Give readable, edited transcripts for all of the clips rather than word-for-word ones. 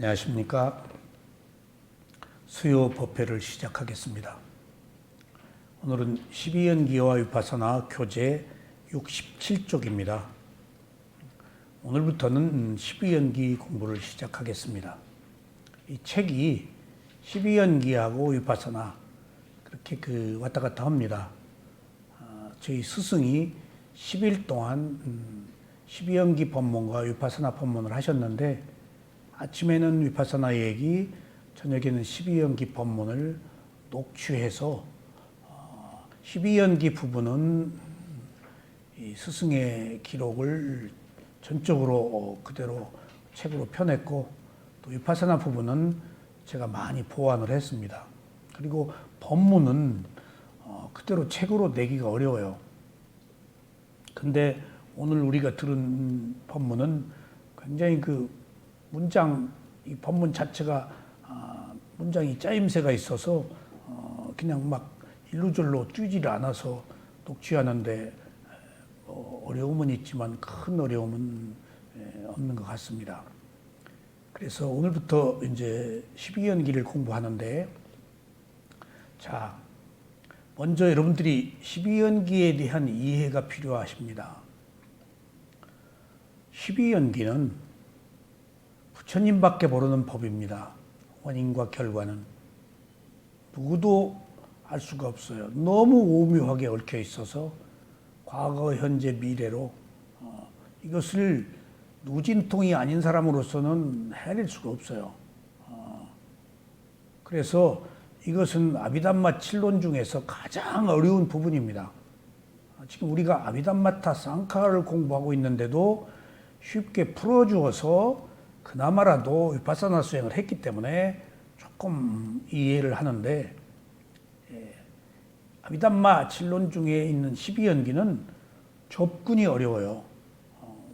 안녕하십니까. 수요 법회를 시작하겠습니다. 오늘은 12연기와 위파사나 교재 67쪽입니다. 오늘부터는 12연기 공부를 시작하겠습니다. 이 책이 12연기하고 위파사나 그렇게 왔다 갔다 합니다. 저희 스승이 10일 동안 12연기 법문과 위파사나 법문을 하셨는데, 아침에는 위파사나 얘기, 저녁에는 12연기 법문을 녹취해서 12연기 부분은 이 스승의 기록을 전적으로 그대로 책으로 펴냈고, 또 위파사나 부분은 제가 많이 보완을 했습니다. 그리고 법문은 그대로 책으로 내기가 어려워요. 근데 오늘 우리가 들은 법문은 굉장히 이 법문 자체가 문장이 짜임새가 있어서 그냥 막 일루절로 뛰지를 않아서 녹취하는데 어려움은 있지만 큰 어려움은 없는 것 같습니다. 그래서 오늘부터 이제 12연기를 공부하는데, 자, 먼저 여러분들이 12연기에 대한 이해가 필요하십니다. 12연기는 부처님밖에 모르는 법입니다. 원인과 결과는 누구도 알 수가 없어요. 너무 오묘하게 얽혀 있어서 과거, 현재, 미래로 이것을 누진통이 아닌 사람으로서는 해낼 수가 없어요. 그래서 이것은 아비담마 7론 중에서 가장 어려운 부분입니다. 지금 우리가 아비담마타 쌍카를 공부하고 있는데도 쉽게 풀어주어서 그나마라도 위파사나 수행을 했기 때문에 조금 이해를 하는데, 아비담마 7론 중에 있는 12연기는 접근이 어려워요.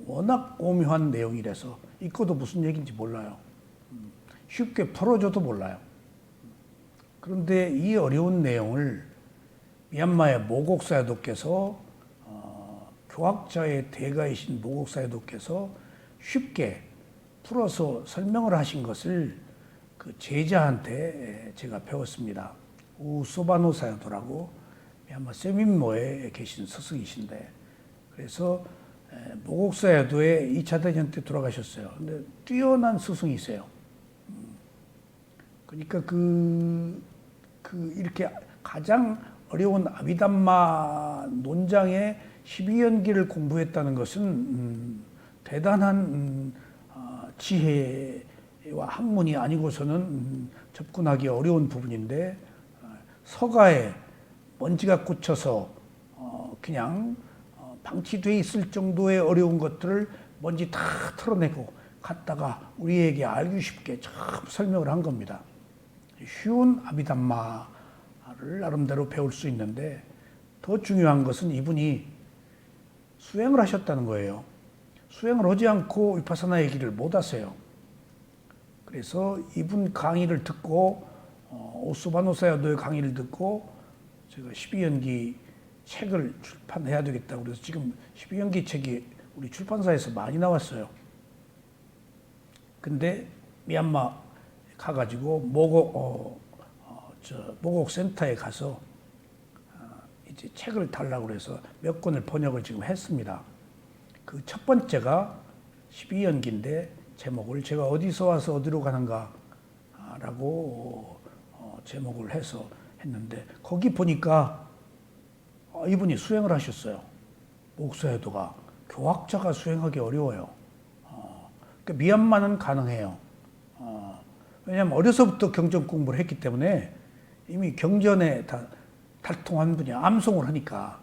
워낙 오묘한 내용이라서 읽고도 무슨 얘기인지 몰라요. 쉽게 풀어줘도 몰라요. 그런데 이 어려운 내용을 미얀마의 모곡사야도께서 교학자의 대가이신 모곡사야도께서 쉽게 풀어서 설명을 하신 것을 그 제자한테 제가 배웠습니다. 우소바노 사야도라고 미얀마 세민모에 계신 스승이신데, 그래서 모곡사야도의 2차 대전 때 돌아가셨어요. 근데 뛰어난 스승이세요. 그러니까 이렇게 가장 어려운 아비담마 논장의 12연기를 공부했다는 것은 대단한 지혜와 학문이 아니고서는 접근하기 어려운 부분인데, 서가에 먼지가 꽂혀서 그냥 방치돼 있을 정도의 어려운 것들을 먼지 다 털어내고 갖다가 우리에게 알기 쉽게 참 설명을 한 겁니다. 쉬운 아비담마를 나름대로 배울 수 있는데, 더 중요한 것은 이분이 수행을 하셨다는 거예요. 수행을 하지 않고 위파사나 얘기를 못 하세요. 그래서 이분 강의를 듣고 오소바노사야도의 강의를 듣고 제가 12연기 책을 출판해야 되겠다고 그래서 지금 12연기 책이 우리 출판사에서 많이 나왔어요. 근데 미얀마 가가지고 모곡센터에 가서 이제 책을 달라고 그래서 몇 권을 번역을 지금 했습니다. 그 첫 번째가 12연기인데 제목을 제가 어디서 와서 어디로 가는가라고 제목을 해서 했는데, 거기 보니까 이분이 수행을 하셨어요. 모곡사야도가. 교학자가 수행하기 어려워요. 그러니까 미얀마는 가능해요. 왜냐하면 어려서부터 경전 공부를 했기 때문에 이미 경전에 다 달통한 분이 암송을 하니까.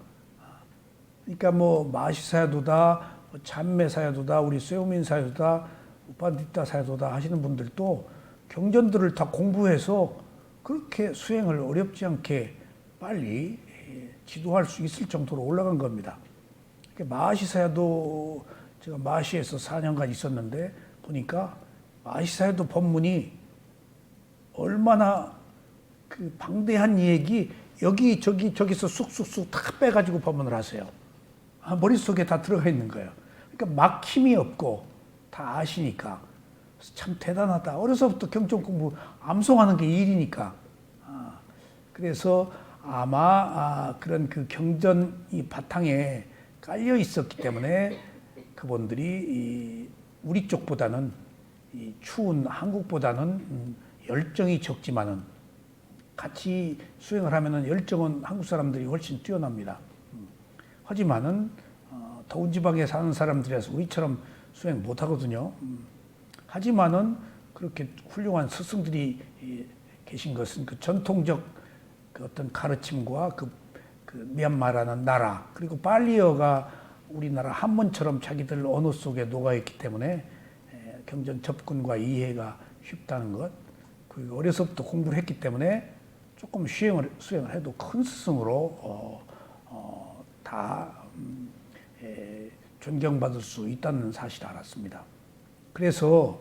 그러니까 마시사야도다, 잠매사야도다, 우리 세오민사야도다, 우파디타사야도다 하시는 분들도 경전들을 다 공부해서 그렇게 수행을 어렵지 않게 빨리 지도할 수 있을 정도로 올라간 겁니다. 마시사야도, 제가 마시에서 4년간 있었는데 보니까 마시사야도 법문이 얼마나 방대한 얘기, 여기 저기서 쑥쑥쑥 다 빼가지고 법문을 하세요. 머릿속에 다 들어가 있는 거예요. 그러니까 막힘이 없고 다 아시니까 참 대단하다. 어려서부터 경전 공부 암송하는 게 일이니까. 그래서 아마 그런 그 경전 이 바탕에 깔려 있었기 때문에 그분들이 우리 쪽보다는 이 추운 한국보다는 열정이 적지만은 같이 수행을 하면은 열정은 한국 사람들이 훨씬 뛰어납니다. 하지만은 더운 지방에 사는 사람들이라서 우리처럼 수행 못 하거든요. 하지만은 그렇게 훌륭한 스승들이 계신 것은 그 전통적 그 어떤 가르침과 그 미얀마라는 나라 그리고 발리어가 우리나라 한문처럼 자기들 언어 속에 녹아있기 때문에 경전 접근과 이해가 쉽다는 것 그리고 어려서부터 공부를 했기 때문에 조금 수행을 해도 큰 스승으로 다 존경받을 수 있다는 사실을 알았습니다. 그래서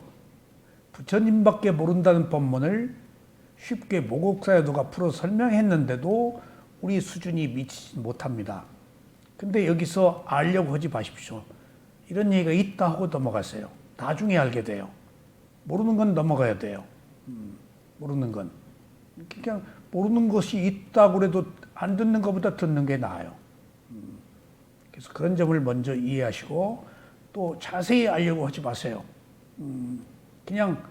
부처님밖에 모른다는 법문을 쉽게 모국사여도가 풀어 설명했는데도 우리 수준이 미치지 못합니다. 근데 여기서 알려고 하지 마십시오. 이런 얘기가 있다 하고 넘어가세요. 나중에 알게 돼요. 모르는 건 넘어가야 돼요. 모르는 건. 그냥 모르는 것이 있다고 해도 안 듣는 것보다 듣는 게 나아요. 그래서 그런 점을 먼저 이해하시고 또 자세히 알려고 하지 마세요. 그냥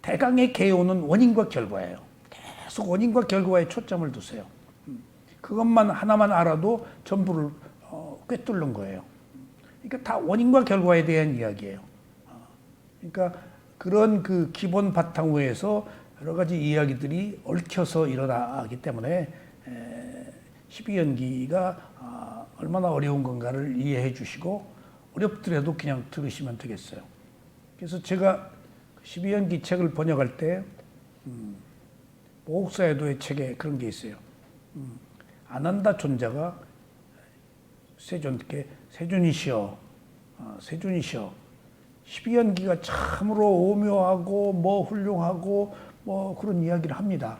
대강의 개요는 원인과 결과예요. 계속 원인과 결과에 초점을 두세요. 그것만 하나만 알아도 전부를 꿰뚫는 거예요. 그러니까 다 원인과 결과에 대한 이야기예요. 그러니까 그런 그 기본 바탕 위에서 여러 가지 이야기들이 얽혀서 일어나기 때문에 12연기가 얼마나 어려운 건가를 이해해 주시고 어렵더라도 그냥 들으시면 되겠어요. 그래서 제가 12연기 책을 번역할 때 모국사여도의 책에 그런 게 있어요. 아난다 존자가 세존께 세존이시여 세존이시여 12연기가 참으로 오묘하고 뭐 훌륭하고 뭐 그런 이야기를 합니다.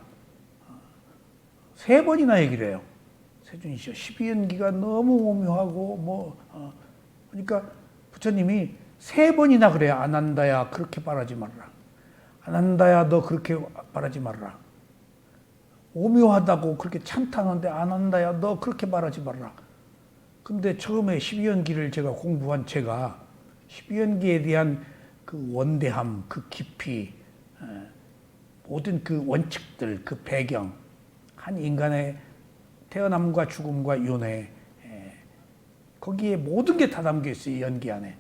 3번이나 얘기를 해요. 세존이시여 12연기가 너무 오묘하고 뭐 그러니까 부처님이 3번이나 그래요. 아난다야 그렇게 말하지 말라. 아난다야 너 그렇게 말하지 말라. 오묘하다고 그렇게 찬탄하는데 아난다야 너 그렇게 말하지 말라. 근데 처음에 12연기를 제가 공부한 제가 12연기에 대한 그 원대함, 그 깊이, 모든 그 원칙들, 그 배경, 한 인간의 태어남과 죽음과 윤회, 거기에 모든 게 다 담겨 있어요, 이 연기 안에.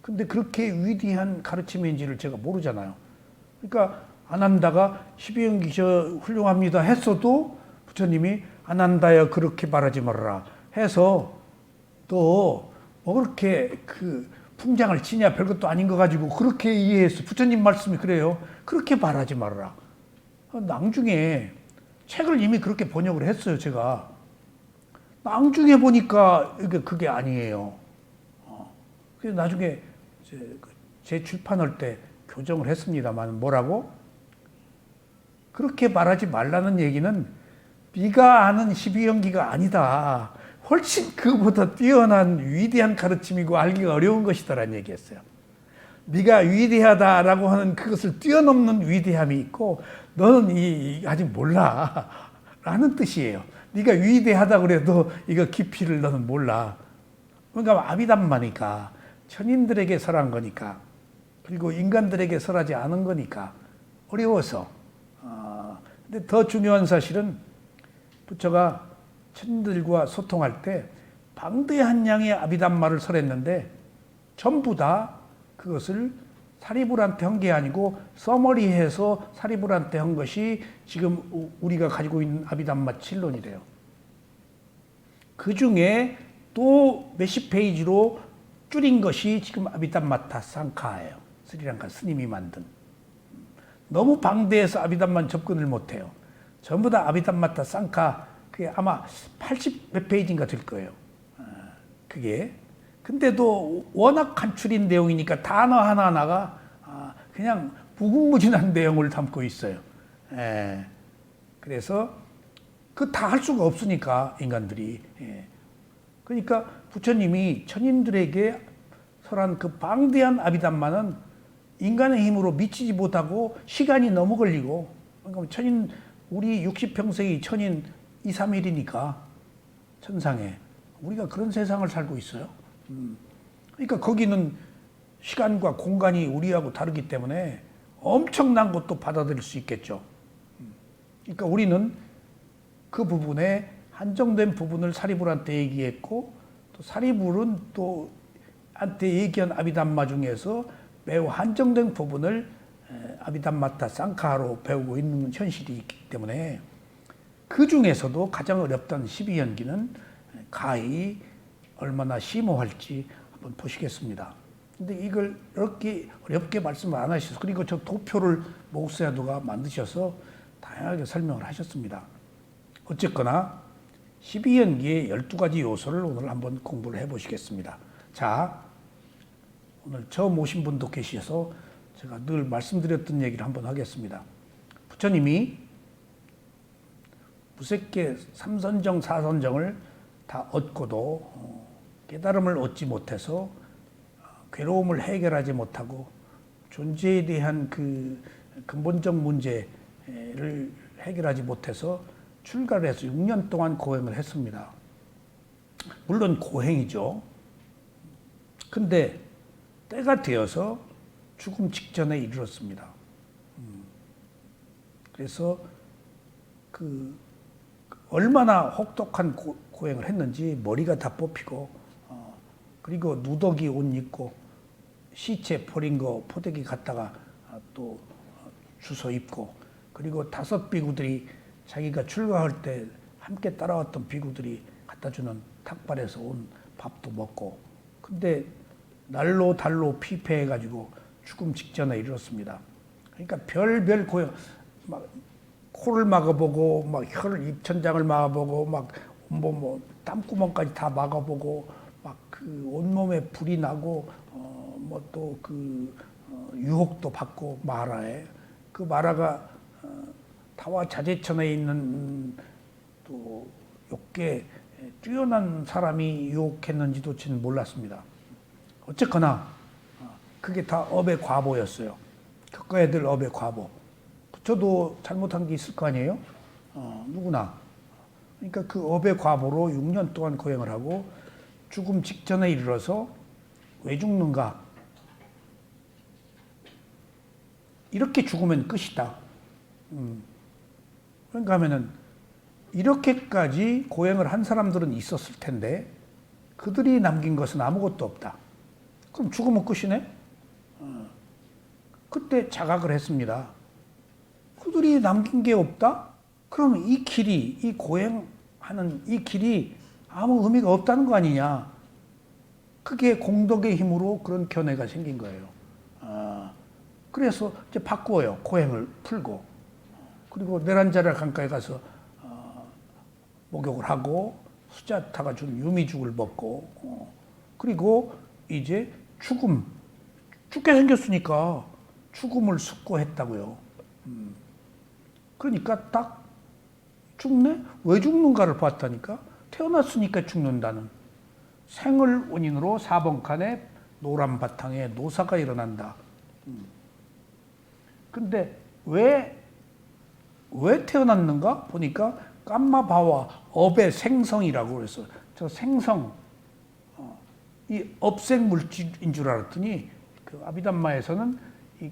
근데 그렇게 위대한 가르침인지를 제가 모르잖아요. 그러니까 아난다가 12연기 저 훌륭합니다 했어도 부처님이 아난다야 그렇게 말하지 말아라 해서 또 뭐 그렇게 그 풍장을 치냐 별것도 아닌 거 가지고 그렇게 이해했어. 부처님 말씀이 그래요. 그렇게 말하지 말아라. 나중에 책을 이미 그렇게 번역을 했어요, 제가. 나중에 보니까 그게 아니에요. 그래서 나중에 제 출판할 때 교정을 했습니다만 뭐라고? 그렇게 말하지 말라는 얘기는 네가 아는 12연기가 아니다. 훨씬 그보다 뛰어난 위대한 가르침이고 알기가 어려운 것이다라는 얘기했어요. 네가 위대하다라고 하는 그것을 뛰어넘는 위대함이 있고 너는 아직 몰라 라는 뜻이에요. 네가 위대하다 그래도 이거 깊이를 너는 몰라. 그러니까 아비담마니까 천인들에게 설한 거니까 그리고 인간들에게 설하지 않은 거니까 어려워서. 근데 더 중요한 사실은 부처가 천인들과 소통할 때 방대한 양의 아비담마를 설했는데 전부 다 그것을 사리불한테 한 게 아니고 서머리해서 사리불한테 한 것이 지금 우리가 가지고 있는 아비담마 7론이래요. 그 중에 또 몇십 페이지로 줄인 것이 지금 아비담마타 상카예요. 스리랑카 스님이 만든. 너무 방대해서 아비담만 접근을 못해요. 전부 다 아비담마타 상카 그게 아마 80 몇 페이지인가 될 거예요. 그게. 근데도 워낙 간추린 내용이니까 단어 하나하나가 그냥 무궁무진한 내용을 담고 있어요. 그래서 그 다 할 수가 없으니까 인간들이. 그러니까 부처님이 천인들에게 설한 그 방대한 아비담마는 인간의 힘으로 미치지 못하고 시간이 너무 걸리고, 그러니까 천인, 우리 60평생이 천인 2, 3일이니까 천상에 우리가 그런 세상을 살고 있어요. 그러니까 거기는 시간과 공간이 우리하고 다르기 때문에 엄청난 것도 받아들일 수 있겠죠. 그러니까 우리는 그 부분에 한정된 부분을 사리불한테 얘기했고, 또 사리불은 또 한테 얘기한 아비담마 중에서 매우 한정된 부분을 아비담마타 쌍카하로 배우고 있는 현실이 있기 때문에, 그 중에서도 가장 어렵다는 12연기는 가히 얼마나 심오할지 한번 보시겠습니다. 근데 이걸 이렇게 어렵게 말씀을 안 하셔서, 그리고 저 도표를 모국사야도가 만드셔서 다양하게 설명을 하셨습니다. 어쨌거나 12연기의 12가지 요소를 오늘 한번 공부를 해보시겠습니다. 자, 오늘 처음 오신 분도 계셔서 제가 늘 말씀드렸던 얘기를 한번 하겠습니다. 부처님이 무색계 3선정, 4선정을 다 얻고도 깨달음을 얻지 못해서 괴로움을 해결하지 못하고 존재에 대한 그 근본적 문제를 해결하지 못해서 출가를 해서 6년 동안 고행을 했습니다. 물론 고행이죠. 근데 때가 되어서 죽음 직전에 이르렀습니다. 그래서 얼마나 혹독한 고행을 했는지 머리가 다 뽑히고, 그리고 누더기 옷 입고 시체 버린 거 포대기 갖다가 또 주워 입고, 그리고 5 비구들이 자기가 출가할 때 함께 따라왔던 비구들이 갖다 주는 탁발에서 온 밥도 먹고, 근데 날로 달로 피폐해가지고 죽음 직전에 이르렀습니다. 그러니까 별별 고행, 막 코를 막아보고, 막 혀를, 입천장을 막아보고, 막 땀구멍까지 다 막아보고, 막 그 온몸에 불이 나고, 뭐 또 유혹도 받고, 마라에. 그 마라가 타와 자제천에 있는 또 욕계 뛰어난 사람이 유혹했는지도 저는 몰랐습니다. 어쨌거나 그게 다 업의 과보였어요. 겪어야 될 업의 과보. 저도 잘못한 게 있을 거 아니에요? 누구나. 그러니까 그 업의 과보로 6년 동안 고행을 하고 죽음 직전에 이르러서 왜 죽는가? 이렇게 죽으면 끝이다. 그러니까 하면은 이렇게까지 고행을 한 사람들은 있었을 텐데 그들이 남긴 것은 아무것도 없다. 그럼 죽으면 끝이네? 그때 자각을 했습니다. 그들이 남긴 게 없다? 그러면 이 길이, 이 고행하는 이 길이 아무 의미가 없다는 거 아니냐? 그게 공덕의 힘으로 그런 견해가 생긴 거예요. 그래서 이제 바꾸어요. 고행을 풀고. 그리고 내란자라 강가에 가서 목욕을 하고 수자타가 준 유미죽을 먹고, 그리고 이제 죽게 생겼으니까 죽음을 숙고했다고요. 그러니까 딱 죽네? 왜 죽는가를 봤다니까? 태어났으니까 죽는다는. 생을 원인으로 4번 칸에 노란 바탕에 노사가 일어난다. 근데 왜 태어났는가? 보니까 깜마바와 업의 생성이라고 그래서 저 생성, 이 업생 물질인 줄 알았더니 그 아비담마에서는 이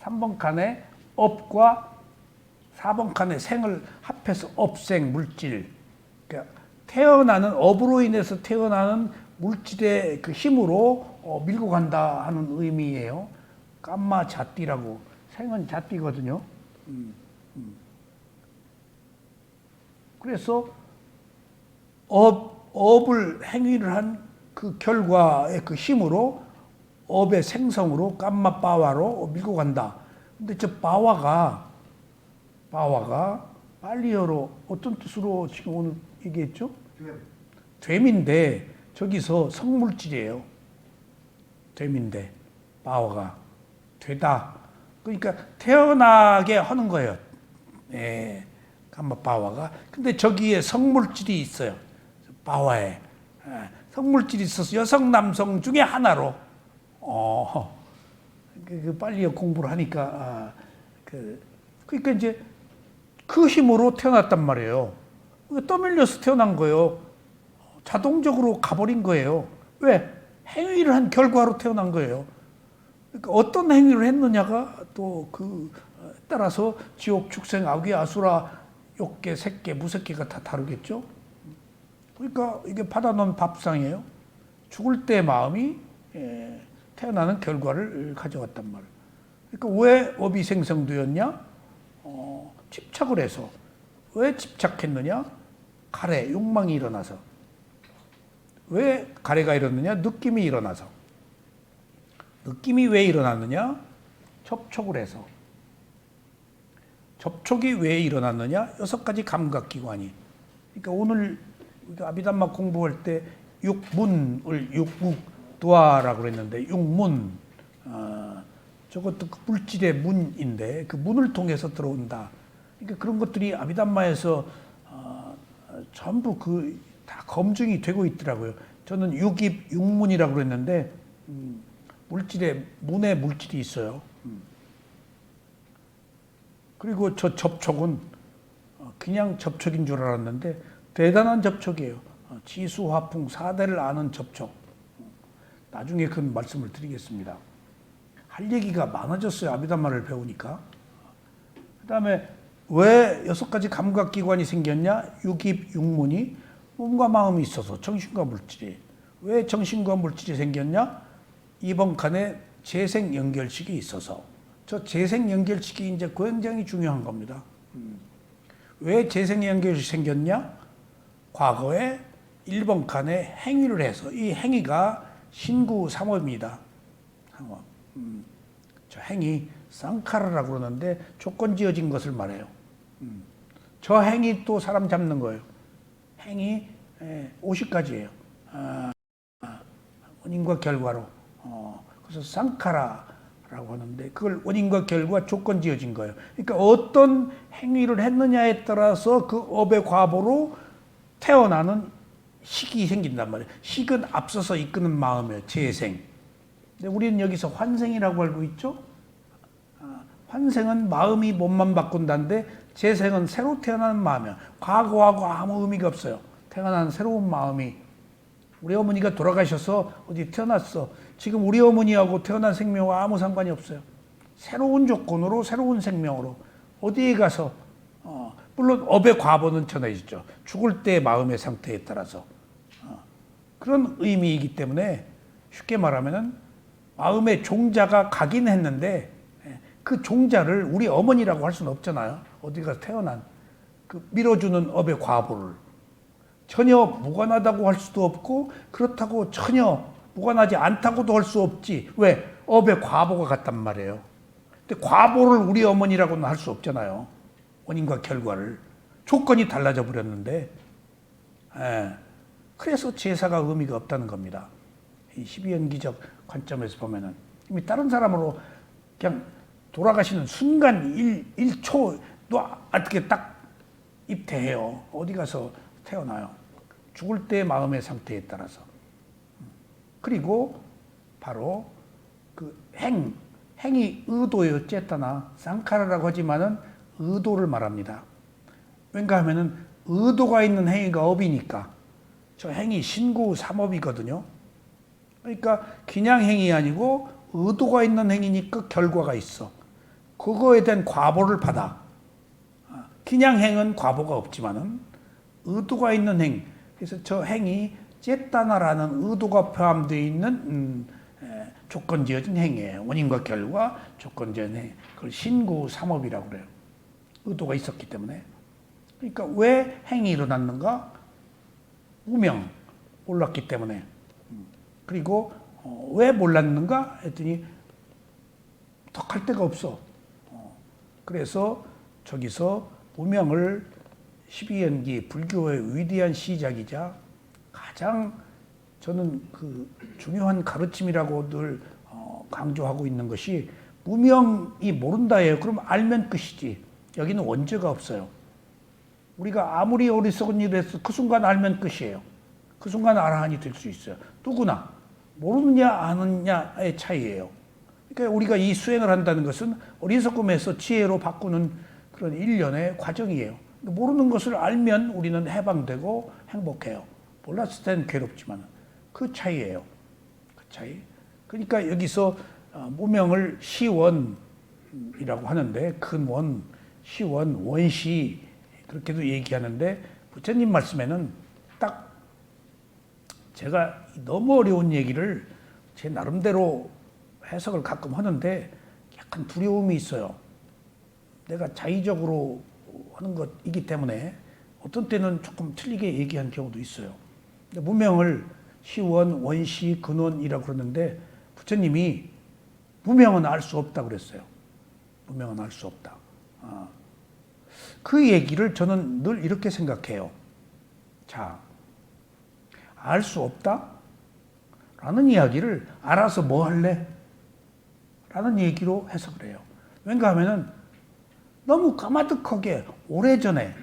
3번 칸에 업과 4번 칸에 생을 합해서 업생 물질, 그러니까 태어나는 업으로 인해서 태어나는 물질의 그 힘으로 밀고 간다 하는 의미예요. 깜마 자띠라고. 생은 자띠거든요. 그래서 업을 행위를 한 그 결과의 그 힘으로 업의 생성으로 깜마 빠와로 밀고 간다. 근데 저 빠와가 빨리어로 어떤 뜻으로 지금 오늘 얘기했죠? 됨인데 저기서 성물질이에요. 됨인데 빠와가 되다. 그러니까 태어나게 하는 거예요. 예, 깜마 빠와가. 근데 저기에 성물질이 있어요. 빠와에. 성물질이 있어서 여성 남성 중에 하나로 빨리 공부를 하니까 그러니까 이제 그 힘으로 태어났단 말이에요. 떠밀려서 태어난 거예요. 자동적으로 가버린 거예요. 왜? 행위를 한 결과로 태어난 거예요. 그러니까 어떤 행위를 했느냐가 또 따라서 지옥, 축생, 악귀, 아수라, 욕계, 색계, 무색계가 다 다르겠죠. 그러니까 이게 받아놓은 밥상이에요. 죽을 때 마음이 태어나는 결과를 가져왔단 말이에요. 그러니까 왜 업이 생성되었냐? 집착을 해서. 왜 집착했느냐? 가래, 욕망이 일어나서. 왜 가래가 일어나느냐? 느낌이 일어나서. 느낌이 왜 일어났느냐? 접촉을 해서. 접촉이 왜 일어났느냐? 6가지 감각기관이. 그러니까 오늘 아비담마 공부할 때 육문을 육묵도화라고 그랬는데 육문, 저것도 그 물질의 문인데 그 문을 통해서 들어온다. 그러니까 그런 것들이 아비담마에서 전부 다 검증이 되고 있더라고요. 저는 육입, 육문이라고 그랬는데 물질의 문에 물질이 있어요. 그리고 저 접촉은 그냥 접촉인 줄 알았는데 대단한 접촉이에요. 지수, 화풍, 사대를 아는 접촉. 나중에 그 말씀을 드리겠습니다. 할 얘기가 많아졌어요. 아비담마를 배우니까. 그 다음에 왜 6가지 감각기관이 생겼냐? 육입, 육문이 몸과 마음이 있어서 정신과 물질이. 왜 정신과 물질이 생겼냐? 이번 칸에 재생 연결식이 있어서. 저 재생 연결식이 이제 굉장히 중요한 겁니다. 왜 재생 연결식이 생겼냐? 과거에 1번 칸에 행위를 해서 이 행위가 신구 삼업입니다. 삼업. 저 행위 쌍카라라고 그러는데 조건 지어진 것을 말해요. 저 행위 또 사람 잡는 거예요. 행위 50가지예요. 원인과 결과로. 그래서 쌍카라라고 하는데 그걸 원인과 결과 조건 지어진 거예요. 그러니까 어떤 행위를 했느냐에 따라서 그 업의 과보로 태어나는 식이 생긴단 말이에요. 식은 앞서서 이끄는 마음이에요. 재생. 근데 우리는 여기서 환생이라고 알고 있죠? 환생은 마음이 몸만 바꾼다는데 재생은 새로 태어나는 마음이에요. 과거하고 아무 의미가 없어요. 태어나는 새로운 마음이. 우리 어머니가 돌아가셔서 어디 태어났어. 지금 우리 어머니하고 태어난 생명과 아무 상관이 없어요. 새로운 조건으로 새로운 생명으로 어디에 가서 물론 업의 과보는 전해지죠. 죽을 때의 마음의 상태에 따라서 그런 의미이기 때문에 쉽게 말하면은 마음의 종자가 가긴 했는데 그 종자를 우리 어머니라고 할 수는 없잖아요. 어디 가서 태어난 그 밀어주는 업의 과보를 전혀 무관하다고 할 수도 없고 그렇다고 전혀 무관하지 않다고도 할 수 없지. 왜? 업의 과보가 같단 말이에요. 근데 과보를 우리 어머니라고는 할 수 없잖아요. 원인과 결과를. 조건이 달라져 버렸는데 그래서 제사가 의미가 없다는 겁니다. 이 12연기적 관점에서 보면은 이미 다른 사람으로 그냥 돌아가시는 순간 1초도 어떻게 딱 입퇴해요. 어디 가서 태어나요. 죽을 때의 마음의 상태에 따라서. 그리고 바로 그 행이 의도예요. 쨌다나 쌍카라라고 하지만은 의도를 말합니다. 왠가 하면은 의도가 있는 행위가 업이니까 저 행위 신구 삼업이거든요. 그러니까 그냥 행위 아니고 의도가 있는 행위니까 결과가 있어. 그거에 대한 과보를 받아. 그냥 행은 과보가 없지만은 의도가 있는 행. 그래서 저 행이 쨌다나라는 의도가 포함되어 있는 조건 지어진 행위예요. 원인과 결과 조건 지어진 행위. 그걸 신구 삼업이라고 그래요. 의도가 있었기 때문에. 그러니까 왜 행이 일어났는가? 무명, 몰랐기 때문에. 그리고 왜 몰랐는가 했더니 덕할 데가 없어. 그래서 저기서 무명을 12연기 불교의 위대한 시작이자 가장 저는 그 중요한 가르침이라고 늘 강조하고 있는 것이 무명이 모른다예요. 그럼 알면 끝이지. 여기는 원죄가 없어요. 우리가 아무리 어리석은 일을 해서 그 순간 알면 끝이에요. 그 순간 아라한이 될 수 있어요. 누구나. 모르느냐 아느냐의 차이예요. 그러니까 우리가 이 수행을 한다는 것은 어리석음에서 지혜로 바꾸는 그런 일련의 과정이에요. 모르는 것을 알면 우리는 해방되고 행복해요. 몰랐을 때는 괴롭지만 그 차이예요. 그 차이. 그러니까 여기서 무명을 시원이라고 하는데 근원, 시원, 원시 그렇게도 얘기하는데 부처님 말씀에는 딱 제가 너무 어려운 얘기를 제 나름대로 해석을 가끔 하는데 약간 두려움이 있어요. 내가 자의적으로 하는 것이기 때문에 어떤 때는 조금 틀리게 얘기한 경우도 있어요. 근데 무명을 시원, 원시, 근원이라고 그러는데 부처님이 무명은 알 수 없다 그랬어요. 무명은 알 수 없다. 그 얘기를 저는 늘 이렇게 생각해요. 자, 알 수 없다? 라는 이야기를 알아서 뭐 할래? 라는 얘기로 해석을 해요. 왠가 하면은 너무 까마득하게 오래전에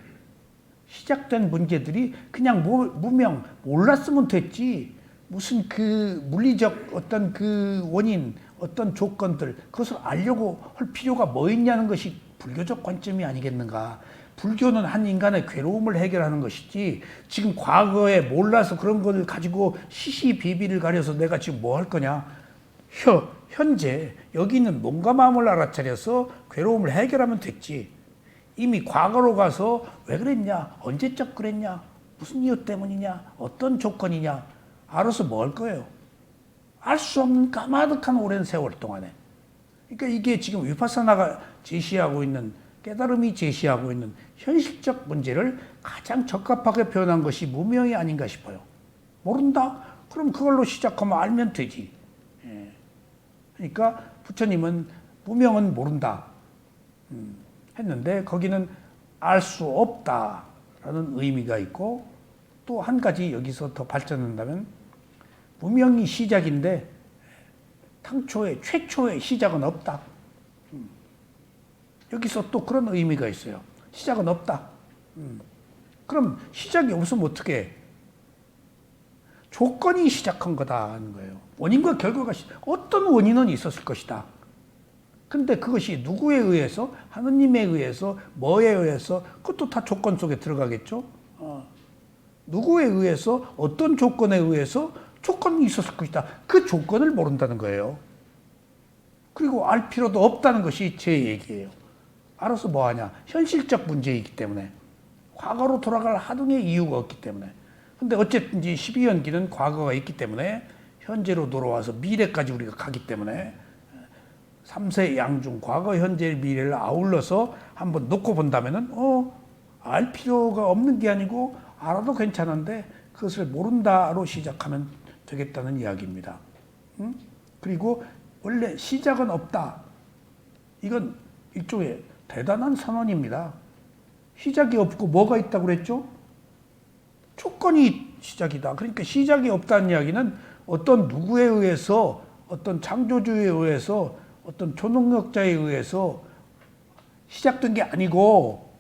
시작된 문제들이 그냥 무명, 몰랐으면 됐지. 무슨 그 물리적 어떤 그 원인, 어떤 조건들, 그것을 알려고 할 필요가 뭐 있냐는 것이 불교적 관점이 아니겠는가. 불교는 한 인간의 괴로움을 해결하는 것이지, 지금 과거에 몰라서 그런 걸 가지고 시시비비를 가려서 내가 지금 뭐 할 거냐. 현재 여기 있는 몸과 마음을 알아차려서 괴로움을 해결하면 됐지. 이미 과거로 가서 왜 그랬냐, 언제적 그랬냐, 무슨 이유 때문이냐, 어떤 조건이냐, 알아서 뭐 할 거예요. 알 수 없는 까마득한 오랜 세월 동안에. 그러니까 이게 지금 위파사나가 제시하고 있는, 깨달음이 제시하고 있는 현실적 문제를 가장 적합하게 표현한 것이 무명이 아닌가 싶어요. 모른다? 그럼 그걸로 시작하면 알면 되지. 그러니까 부처님은 무명은 모른다 했는데 거기는 알 수 없다라는 의미가 있고, 또 한 가지 여기서 더 발전한다면 무명이 시작인데 당초에 최초의 시작은 없다. 여기서 또 그런 의미가 있어요. 시작은 없다. 그럼 시작이 없으면 어떻게 해? 조건이 시작한 거다 하는 거예요. 원인과 결과가 어떤 원인은 있었을 것이다. 근데 그것이 누구에 의해서, 하느님에 의해서, 뭐에 의해서, 그것도 다 조건 속에 들어가겠죠. 누구에 의해서, 어떤 조건에 의해서 조건이 있었을 것이다. 그 조건을 모른다는 거예요. 그리고 알 필요도 없다는 것이 제 얘기예요. 알아서 뭐하냐. 현실적 문제이기 때문에. 과거로 돌아갈 하등의 이유가 없기 때문에. 근데 어쨌든 12연기는 과거가 있기 때문에 현재로 돌아와서 미래까지 우리가 가기 때문에 3세 양중, 과거, 현재, 미래를 아울러서 한번 놓고 본다면은 알 필요가 없는 게 아니고 알아도 괜찮은데 그것을 모른다로 시작하면 되겠다는 이야기입니다. 그리고 원래 시작은 없다. 이건 일종의 대단한 선언입니다. 시작이 없고 뭐가 있다고 그랬죠? 조건이 시작이다. 그러니까 시작이 없다는 이야기는 어떤 누구에 의해서, 어떤 창조주에 의해서, 어떤 초능력자에 의해서 시작된 게 아니고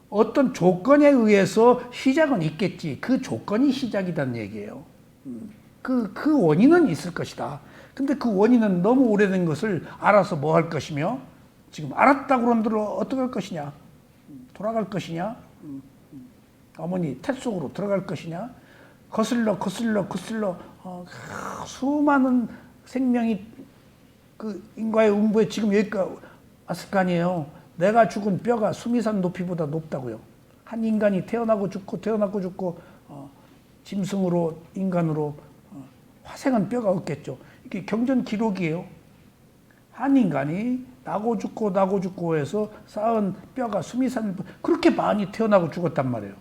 어떤 조건에 의해서 시작은 있겠지. 그 조건이 시작이라는 얘기예요. 그 원인은 있을 것이다. 근데 그 원인은 너무 오래된 것을 알아서 뭐 할 것이며, 지금 알았다고 그런들 어떻게 할 것이냐? 돌아갈 것이냐? 어머니 태 속으로 들어갈 것이냐? 거슬러 수많은 생명이 그 인과의 음부에 지금 여기까지 왔을 거 아니에요. 내가 죽은 뼈가 수미산 높이보다 높다고요. 한 인간이 태어나고 죽고 짐승으로 인간으로 화생한 뼈가 없겠죠. 이게 경전 기록이에요. 한 인간이 나고 죽고 해서 쌓은 뼈가 수미산 그렇게 많이 태어나고 죽었단 말이에요.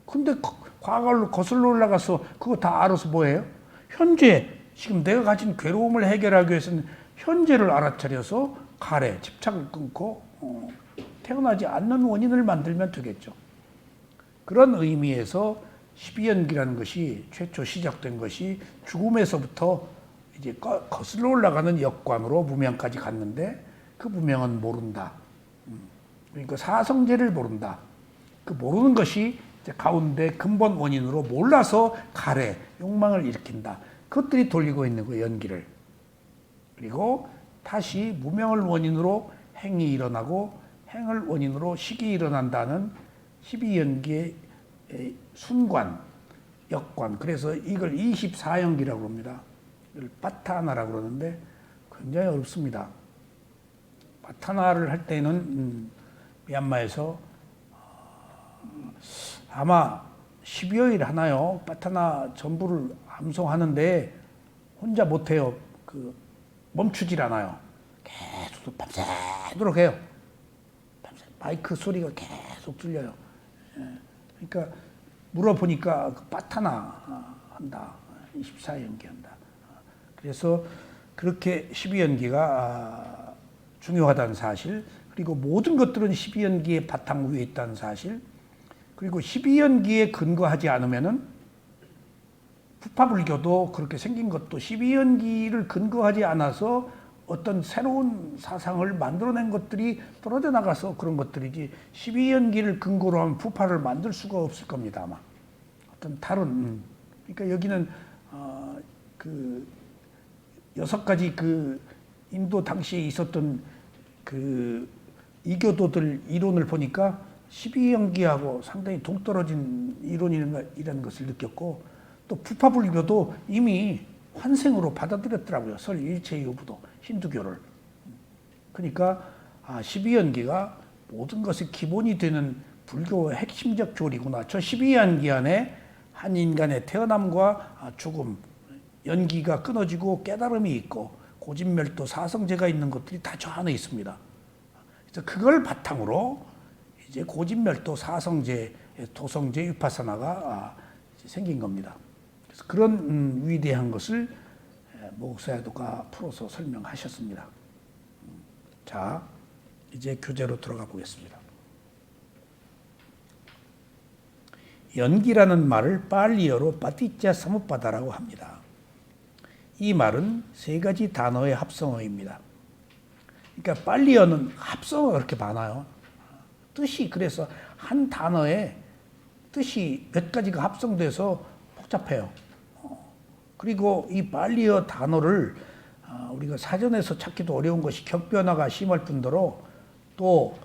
근데 과거로 거슬러 올라가서 그거 다 알아서 뭐해요? 현재 지금 내가 가진 괴로움을 해결하기 위해서는 현재를 알아차려서 가래, 집착을 끊고 태어나지 않는 원인을 만들면 되겠죠. 그런 의미에서 12연기라는 것이 최초 시작된 것이 죽음에서부터 이제 거슬러 올라가는 역광으로 무명까지 갔는데 그 무명은 모른다. 그러니까 사성제를 모른다. 그 모르는 것이 이제 가운데 근본 원인으로 몰라서 가래, 욕망을 일으킨다. 그것들이 돌리고 있는 거 연기를. 그리고 다시 무명을 원인으로 행이 일어나고 행을 원인으로 식이 일어난다는 12연기의 순관, 역관. 그래서 이걸 24연기라고 합니다. 이걸 파타나라고 그러는데 굉장히 어렵습니다. 파타나를 할 때는 미얀마에서 아마 10여일 하나요. 파타나 전부를 암송하는데 혼자 못해요. 멈추질 않아요. 계속 밤새도록 해요. 마이크 소리가 계속 들려요. 그러니까 물어보니까 파타나 한다. 24연기 한다. 그래서 그렇게 12연기가 중요하다는 사실, 그리고 모든 것들은 12연기의 바탕 위에 있다는 사실, 그리고 12연기에 근거하지 않으면은 푸파불교도 그렇게 생긴 것도 12연기를 근거하지 않아서 어떤 새로운 사상을 만들어낸 것들이 떨어져 나가서 그런 것들이지 12연기를 근거로 하면 푸파를 만들 수가 없을 겁니다, 아마. 어떤 다른, 그러니까 여기는 그 6가지 그 인도 당시에 있었던 그 이교도들 이론을 보니까 12연기하고 상당히 동떨어진 이론이라는 것을 느꼈고, 또 푸파불교도 이미 환생으로 받아들였더라고요. 설 일체 여부도 힌두교를. 그러니까 12연기가 모든 것의 기본이 되는 불교의 핵심적 교리구나. 저 12연기 안에 한 인간의 태어남과 죽음, 연기가 끊어지고 깨달음이 있고 고진멸도 사성제가 있는 것들이 다 저 안에 있습니다. 그래서 그걸 바탕으로 이제 고진멸도 사성제, 도성제, 위파사나가 생긴 겁니다. 그래서 그런 위대한 것을 모국사야도가 풀어서 설명하셨습니다. 자, 이제 교재로 들어가 보겠습니다. 연기라는 말을 팔리어로 파티짜 사무파다라고 합니다. 이 말은 3가지 단어의 합성어입니다. 그러니까 팔리어는 합성어가 그렇게 많아요. 뜻이 그래서 한 단어에 뜻이 몇 가지가 합성돼서 복잡해요. 그리고 이 팔리어 단어를 우리가 사전에서 찾기도 어려운 것이 격변화가 심할 뿐더러 또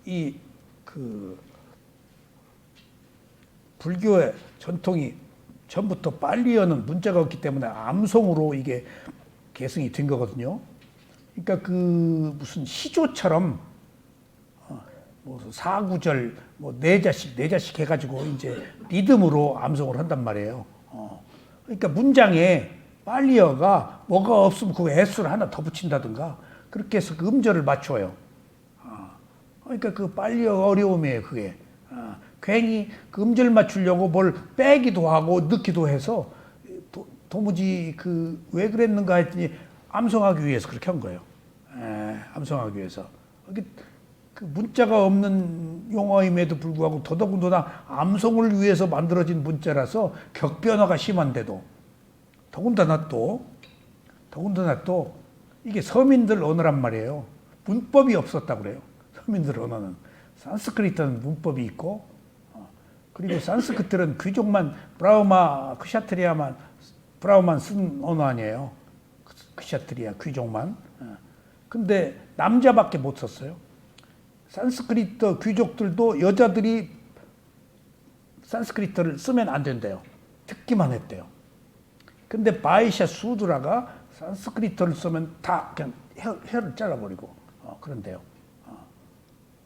이 불교의 전통이 전부터 팔리어는 문자가 없기 때문에 암송으로 이게 계승이 된 거거든요. 그러니까 무슨 시조처럼 뭐 4구절 뭐 4자씩 해가지고 이제 리듬으로 암송을 한단 말이에요. 그러니까 문장에 팔리어가 뭐가 없으면 그 S를 하나 더 붙인다든가 그렇게 해서 그 음절을 맞춰요. 그러니까 그 팔리어 어려움이에요, 그게. 괜히 그 음절 맞추려고 뭘 빼기도 하고 넣기도 해서 도무지 왜 그랬는가 했더니 암송하기 위해서 그렇게 한 거예요. 암송하기 위해서. 그 문자가 없는 용어임에도 불구하고 더더군다나 암송을 위해서 만들어진 문자라서 격변화가 심한데도 더군다나 또 이게 서민들 언어란 말이에요. 문법이 없었다고 그래요. 서민들 언어는. 산스크리트는 문법이 있고 그리고 산스크리트는 귀족만 브라우마, 크샤트리아만 브라우만 쓴 언어 아니에요. 크샤트리아 귀족만. 근데 남자밖에 못 썼어요. 산스크리트 귀족들도 여자들이 산스크리트를 쓰면 안 된대요. 듣기만 했대요. 근데 바이샤 수드라가 산스크리트를 쓰면 다 그냥 혀를 잘라버리고 그런데요.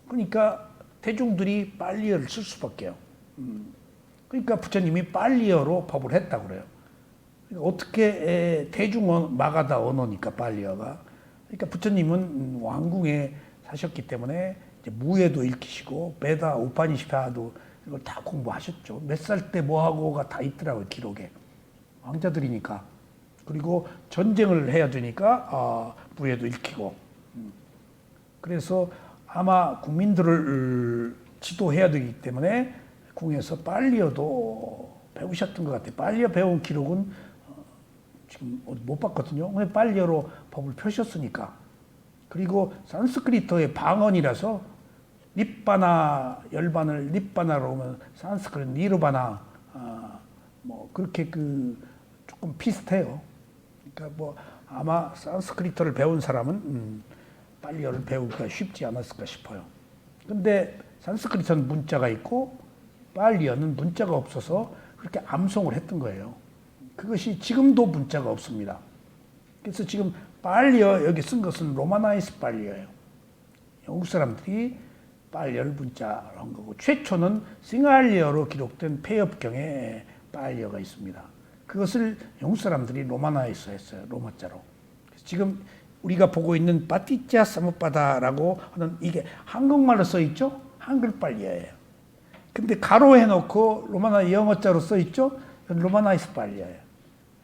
그러니까 대중들이 팔리어를 쓸 수밖에요. 그러니까 부처님이 팔리어로 법을 했다고 그래요. 그러니까 어떻게 대중 마가다 언어니까 팔리어가. 그러니까 부처님은 왕궁에 사셨기 때문에 이제 무예도 읽히시고 베다, 우파니시파도 이걸 다 공부하셨죠. 몇 살 때 뭐 하고가 다 있더라고요, 기록에. 왕자들이니까. 그리고 전쟁을 해야 되니까 무예도 읽히고. 그래서 아마 국민들을 지도해야 되기 때문에 궁에서 팔리어도 배우셨던 것 같아요. 팔리어 배운 기록은 지금 못 봤거든요. 근데 팔리어로 법을 펴셨으니까. 그리고 산스크리트의 방언이라서 립바나 열반을 립바나로 오면 산스크리트 니르바나 뭐 그렇게 조금 비슷해요. 그러니까 뭐 아마 산스크리트를 배운 사람은 빨리어를 배우기가 쉽지 않았을까 싶어요. 근데 산스크리트는 문자가 있고 빨리어는 문자가 없어서 그렇게 암송을 했던 거예요. 그것이 지금도 문자가 없습니다. 그래서 지금 빨리어 여기 쓴 것은 로마나이스 빨리어예요. 영국 사람들이 빨리어를 문자로 한 거고, 최초는 싱할리어로 기록된 폐엽경에 빨리어가 있습니다. 그것을 영국 사람들이 로마나이스 했어요. 로마자로. 지금 우리가 보고 있는 바티자 사무바다라고 하는 이게 한국말로 써 있죠? 한글 빨리어예요. 근데 가로 해놓고 로마나 영어자로 써 있죠? 로마나이스 빨리어예요.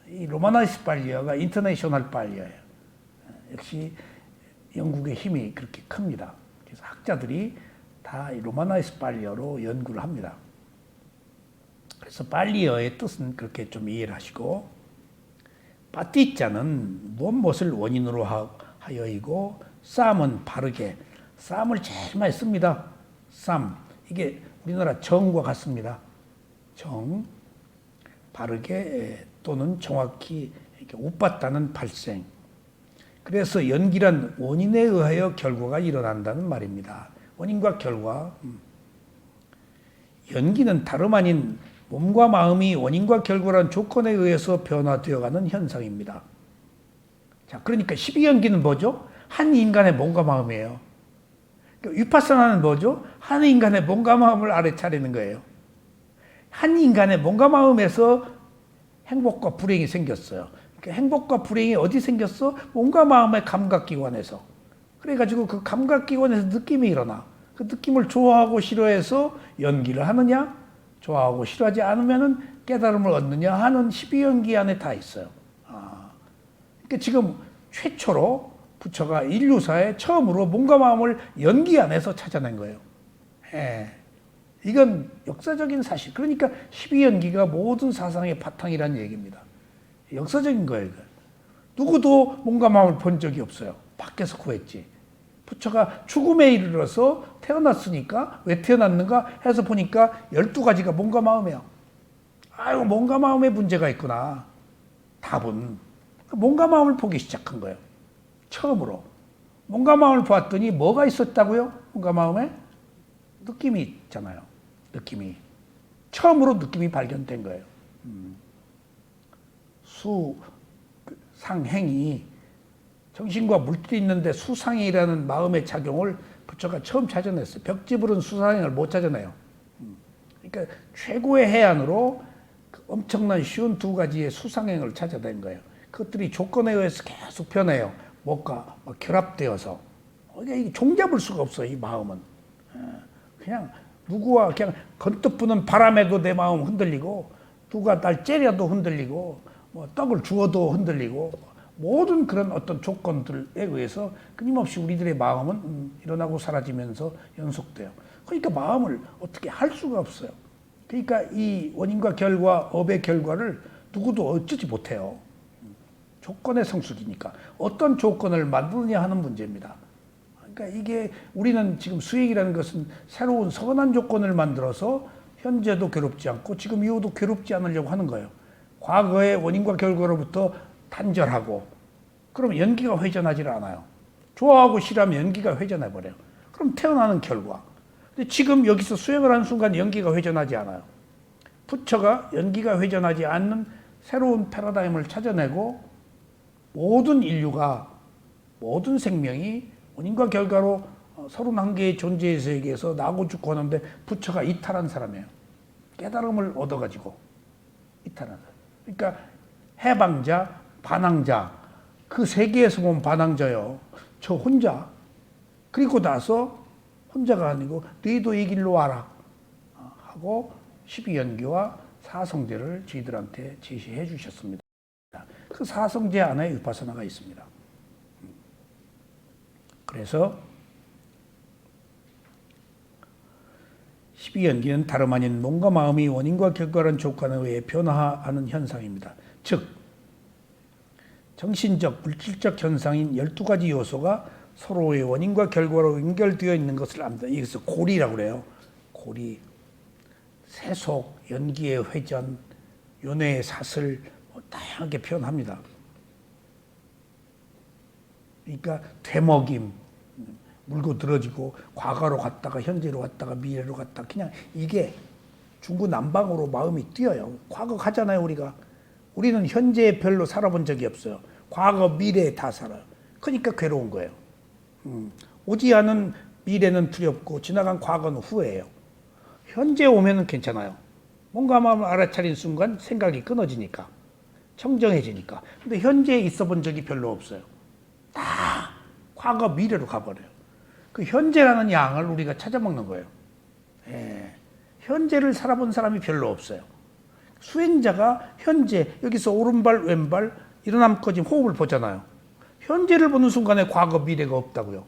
이 로마나이스 빨리어가 인터내셔널 빨리어예요. 역시 영국의 힘이 그렇게 큽니다. 그래서 학자들이 다 로마나이스 빨리어로 연구를 합니다. 그래서 빨리어의 뜻은 그렇게 좀 이해를 하시고, 바티자는 무엇을 원인으로 하여이고, 쌈은 바르게, 쌈을 제일 많이 씁니다. 쌈, 이게 우리나라 정과 같습니다. 정, 바르게 또는 정확히 이렇게 웃받다는 발생. 그래서 연기란 원인에 의하여 결과가 일어난다는 말입니다. 원인과 결과. 연기는 다름 아닌 몸과 마음이 원인과 결과란 조건에 의해서 변화되어가는 현상입니다. 자, 그러니까 12연기는 뭐죠? 한 인간의 몸과 마음이에요. 위파사나는 뭐죠? 한 인간의 몸과 마음을 알아차리는 거예요. 한 인간의 몸과 마음에서 행복과 불행이 생겼어요. 그러니까 행복과 불행이 어디 생겼어? 몸과 마음의 감각기관에서. 그래가지고 그 감각기관에서 느낌이 일어나. 그 느낌을 좋아하고 싫어해서 연기를 하느냐? 좋아하고 싫어하지 않으면 깨달음을 얻느냐 하는 12연기 안에 다 있어요. 그러니까 지금 최초로 부처가 인류사에 처음으로 몸과 마음을 연기 안에서 찾아낸 거예요. 예. 이건 역사적인 사실. 그러니까 12연기가 모든 사상의 바탕이라는 얘기입니다. 역사적인 거예요. 누구도 몸과 마음을 본 적이 없어요. 밖에서 구했지. 부처가 죽음에 이르러서 태어났으니까 왜 태어났는가 해서 보니까 12가지가 몸과 마음이에요. 아이고, 몸과 마음에 문제가 있구나. 답은 몸과 마음을 보기 시작한 거예요. 처음으로. 몸과 마음을 보았더니 뭐가 있었다고요? 몸과 마음에? 느낌이 있잖아요. 느낌이. 처음으로 느낌이 발견된 거예요. 수상행이, 정신과 물질이 있는데 수상이라는 마음의 작용을 부처가 처음 찾아냈어요. 벽지불은 수상행을 못 찾아내요. 그러니까 최고의 해안으로 그 엄청난 쉬운 2가지의 수상행을 찾아낸 거예요. 그것들이 조건에 의해서 계속 변해요. 뭐가 결합되어서. 이게 종잡을 수가 없어요, 이 마음은. 그냥 누구와 그냥 건떡 부는 바람에도 내 마음 흔들리고, 누가 날 째려도 흔들리고, 뭐 떡을 주어도 흔들리고, 모든 그런 어떤 조건들에 의해서 끊임없이 우리들의 마음은 일어나고 사라지면서 연속돼요. 그러니까 마음을 어떻게 할 수가 없어요. 그러니까 이 원인과 결과, 업의 결과를 누구도 어쩌지 못해요. 조건의 성숙이니까. 어떤 조건을 만드느냐 하는 문제입니다. 그러니까 이게 우리는 지금 수행이라는 것은 새로운 선한 조건을 만들어서 현재도 괴롭지 않고 지금 이후도 괴롭지 않으려고 하는 거예요. 과거의 원인과 결과로부터 단절하고, 그럼 연기가 회전하지 않아요. 좋아하고 싫어하면 연기가 회전해 버려요. 그럼 태어나는 결과. 근데 지금 여기서 수행을 하는 순간 연기가 회전하지 않아요. 부처가 연기가 회전하지 않는 새로운 패러다임을 찾아내고, 모든 인류가, 모든 생명이 원인과 결과로 31개의 존재의 세계에서 나고 죽고 하는데 부처가 이탈한 사람이에요. 깨달음을 얻어가지고 이탈한 사람. 그러니까 해방자, 반항자, 그 세계에서 보면 반항자요. 저 혼자. 그리고 나서 혼자가 아니고 너희도 이 길로 와라 하고 12연기와 사성제를 저희들한테 제시해 주셨습니다. 그 사성제 안에 위파사나가 있습니다. 그래서 12연기는 다름 아닌 몸과 마음이 원인과 결과라는 조건에 의해 변화하는 현상입니다. 즉 정신적, 물질적 현상인 12가지 요소가 서로의 원인과 결과로 연결되어 있는 것을 압니다. 여기서 고리라고 그래요. 고리, 세속, 연기의 회전, 윤회의 사슬, 다양하게 표현합니다. 그러니까 되먹임, 물고 늘어지고 과거로 갔다가 현재로 갔다가 미래로 갔다가 그냥 이게 중구난방으로 마음이 뛰어요. 과거 가잖아요, 우리가. 우리는 현재에 별로 살아본 적이 없어요. 과거, 미래에 다 살아요. 그러니까 괴로운 거예요. 오지 않은 미래는 두렵고 지나간 과거는 후회해요. 현재 오면은 괜찮아요. 뭔가 마음을 알아차린 순간 생각이 끊어지니까, 청정해지니까. 근데 현재에 있어 본 적이 별로 없어요. 다 과거, 미래로 가버려요. 그 현재라는 양을 우리가 찾아먹는 거예요. 예. 현재를 살아본 사람이 별로 없어요. 수행자가 현재, 여기서 오른발, 왼발, 일어남 꺼짐 호흡을 보잖아요. 현재를 보는 순간에 과거, 미래가 없다고요.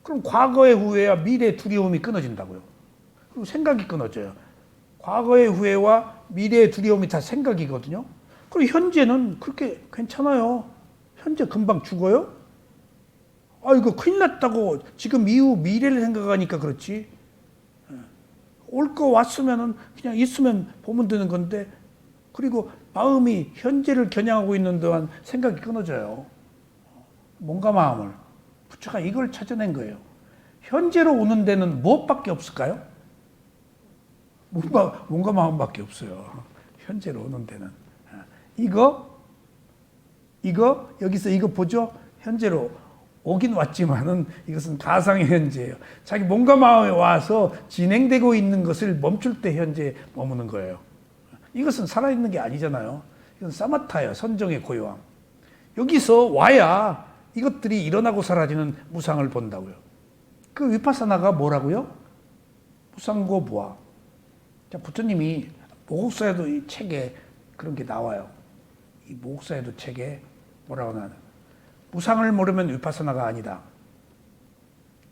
그럼 과거의 후회와 미래의 두려움이 끊어진다고요. 그리고 생각이 끊어져요. 과거의 후회와 미래의 두려움이 다 생각이거든요. 그리고 현재는 그렇게 괜찮아요. 현재 금방 죽어요? 아, 이거 큰일 났다고 지금 이후 미래를 생각하니까 그렇지. 올 거 왔으면은 그냥 있으면 보면 되는 건데, 그리고 마음이 현재를 겨냥하고 있는 동안 생각이 끊어져요. 뭔가 마음을. 부처가 이걸 찾아낸 거예요. 현재로 오는 데는 무엇밖에 없을까요? 뭔가 마음밖에 없어요. 현재로 오는 데는. 여기서 이거 보죠? 현재로 오긴 왔지만은 이것은 가상의 현재예요. 자기 몸과 마음에 와서 진행되고 있는 것을 멈출 때 현재에 머무는 거예요. 이것은 살아있는 게 아니잖아요. 이건 사마타예요. 선정의 고요함. 여기서 와야 이것들이 일어나고 사라지는 무상을 본다고요. 그 위파사나가 뭐라고요? 무상고 무아. 자, 부처님이 모국사에도 이 책에 그런 게 나와요. 이 모국사에도 책에 뭐라고 나와요? 무상을 모르면 위파사나가 아니다.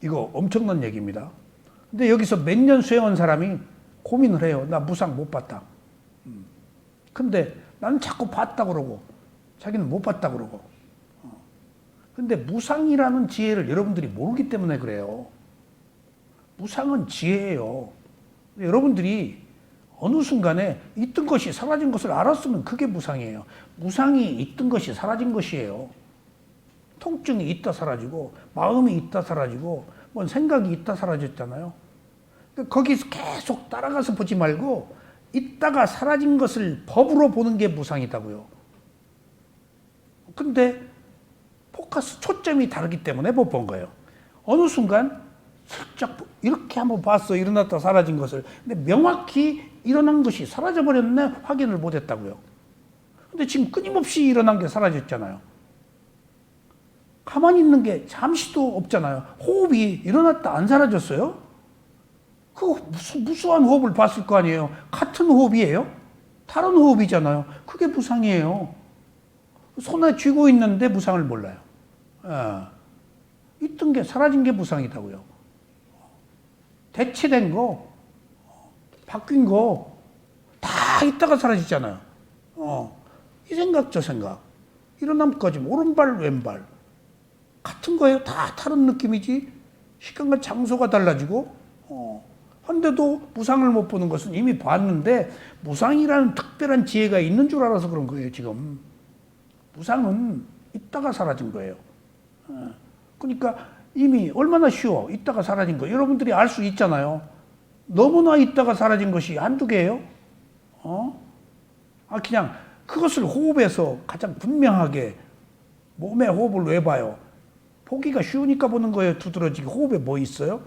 이거 엄청난 얘기입니다. 근데 여기서 몇 년 수행한 사람이 고민을 해요. 나 무상 못 봤다. 근데 나는 자꾸 봤다 그러고 자기는 못 봤다 그러고. 근데 무상이라는 지혜를 여러분들이 모르기 때문에 그래요. 무상은 지혜예요. 여러분들이 어느 순간에 있던 것이 사라진 것을 알았으면 그게 무상이에요. 무상이 있던 것이 사라진 것이에요. 통증이 있다 사라지고 마음이 있다 사라지고 뭔 생각이 있다 사라졌잖아요. 거기서 계속 따라가서 보지 말고 있다가 사라진 것을 법으로 보는 게 무상이다고요. 근데 포커스 초점이 다르기 때문에 못 본 거예요. 어느 순간 슬쩍 이렇게 한번 봤어. 일어났다 사라진 것을. 근데 명확히 일어난 것이 사라져 버렸네. 확인을 못 했다고요. 근데 지금 끊임없이 일어난 게 사라졌잖아요. 가만히 있는 게 잠시도 없잖아요. 호흡이 일어났다 안 사라졌어요? 그거 무수한 호흡을 봤을 거 아니에요. 같은 호흡이에요? 다른 호흡이잖아요. 그게 무상이에요. 손에 쥐고 있는데 무상을 몰라요. 있던 게 사라진 게 무상이다고요. 대체된 거, 바뀐 거, 다 있다가 사라지잖아요. 이 생각, 저 생각. 일어남까지 오른발, 왼발. 같은 거예요. 다 다른 느낌이지. 시간과 장소가 달라지고, 한데도 무상을 못 보는 것은 이미 봤는데, 무상이라는 특별한 지혜가 있는 줄 알아서 그런 거예요, 지금. 무상은 있다가 사라진 거예요. 그러니까 이미 얼마나 쉬워. 있다가 사라진 거. 여러분들이 알 수 있잖아요. 너무나 있다가 사라진 것이 한두 개예요? 그냥 그것을 호흡에서 가장 분명하게 몸의 호흡을 왜 봐요? 보기가 쉬우니까 보는 거예요. 두드러지게. 호흡에 뭐 있어요?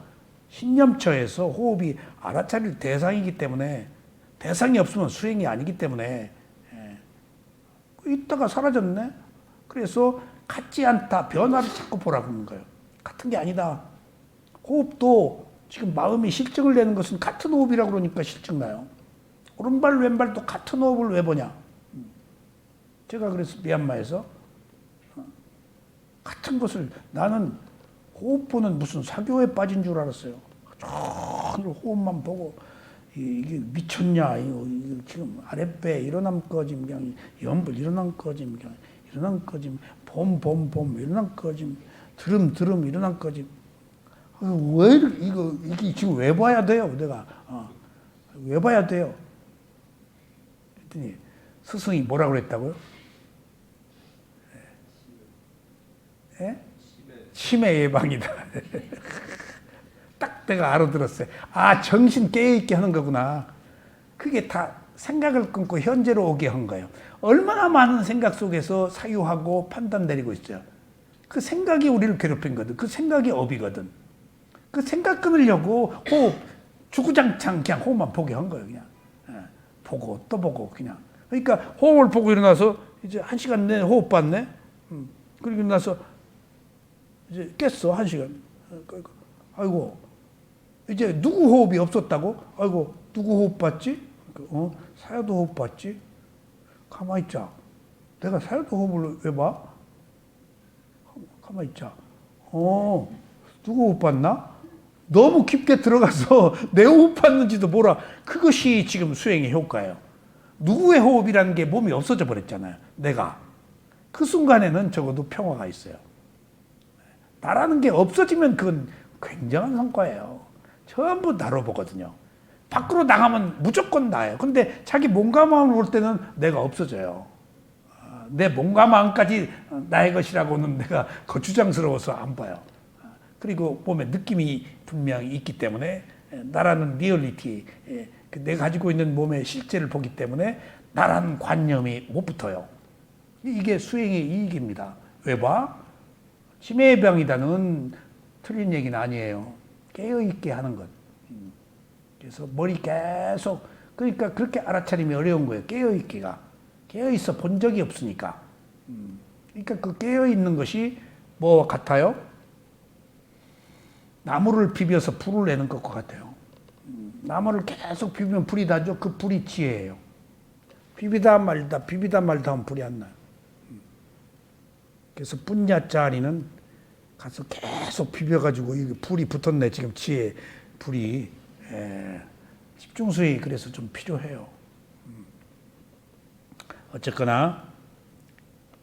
신념처에서 호흡이 알아차릴 대상이기 때문에, 대상이 없으면 수행이 아니기 때문에 있다가 사라졌네. 그래서 같지 않다. 변화를 자꾸 보라고 하는 거예요. 같은 게 아니다. 호흡도 지금 마음이 실증을 내는 것은 같은 호흡이라고 그러니까 실증나요. 오른발 왼발도 같은 호흡을 왜 보냐. 제가 그래서 미얀마에서 같은 것을, 나는 호흡 보는 무슨 사교에 빠진 줄 알았어요. 종일 호흡만 보고 이게 미쳤냐, 이거 지금 아랫배 일어남 꺼짐, 그냥 연불 일어남 꺼짐, 그냥 일어남 꺼짐, 봄 일어남 꺼짐, 드름 일어남 꺼짐. 왜 이게 지금 왜 봐야 돼요? 내가 왜 봐야 돼요? 그랬더니 스승이 뭐라고 그랬다고요? 예? 치매 예방이다. 딱 내가 알아들었어요. 아, 정신 깨어있게 하는 거구나. 그게 다 생각을 끊고 현재로 오게 한 거예요. 얼마나 많은 생각 속에서 사유하고 판단 내리고 있어요. 그 생각이 우리를 괴롭힌 거든. 그 생각이 업이거든. 그 생각 끊으려고 호흡, 주구장창 그냥 호흡만 보게 한 거예요. 그냥. 보고 또 보고 그냥. 그러니까 호흡을 보고 일어나서 이제 1시간 내내 호흡 봤네. 그리고 나서 이제 깼어. 1시간. 아이고, 이제 누구 호흡이 없었다고? 아이고, 누구 호흡 봤지? 사야도 호흡 봤지? 가만히 있자. 내가 사야도 호흡을 왜 봐? 가만히 있자. 누구 호흡 봤나? 너무 깊게 들어가서 내 호흡 봤는지도 몰라. 그것이 지금 수행의 효과예요. 누구의 호흡이라는 게 몸이 없어져 버렸잖아요. 내가. 그 순간에는 적어도 평화가 있어요. 나라는 게 없어지면 그건 굉장한 성과예요. 전부 나로 보거든요. 밖으로 나가면 무조건 나예요. 근데 자기 몸과 마음을 볼 때는 내가 없어져요. 내 몸과 마음까지 나의 것이라고는 내가 거추장스러워서 안 봐요. 그리고 몸에 느낌이 분명히 있기 때문에 나라는 리얼리티, 내가 가지고 있는 몸의 실제를 보기 때문에 나라는 관념이 못 붙어요. 이게 수행의 이익입니다. 왜 봐? 치매 예방이다는 틀린 얘기는 아니에요. 깨어있게 하는 것. 그래서 머리 계속, 그러니까 그렇게 알아차림이 어려운 거예요. 깨어있기가. 깨어있어 본 적이 없으니까. 그러니까 그 깨어있는 것이 뭐와 같아요? 나무를 비벼서 불을 내는 것과 같아요. 나무를 계속 비비면 불이 나죠. 그 불이 지혜예요. 비비다 말다 하면 불이 안 나요. 그래서 분야짜리는 가서 계속 비벼가지고 이게 불이 붙었네. 지금 지혜 불이. 집중수행이 그래서 좀 필요해요. 어쨌거나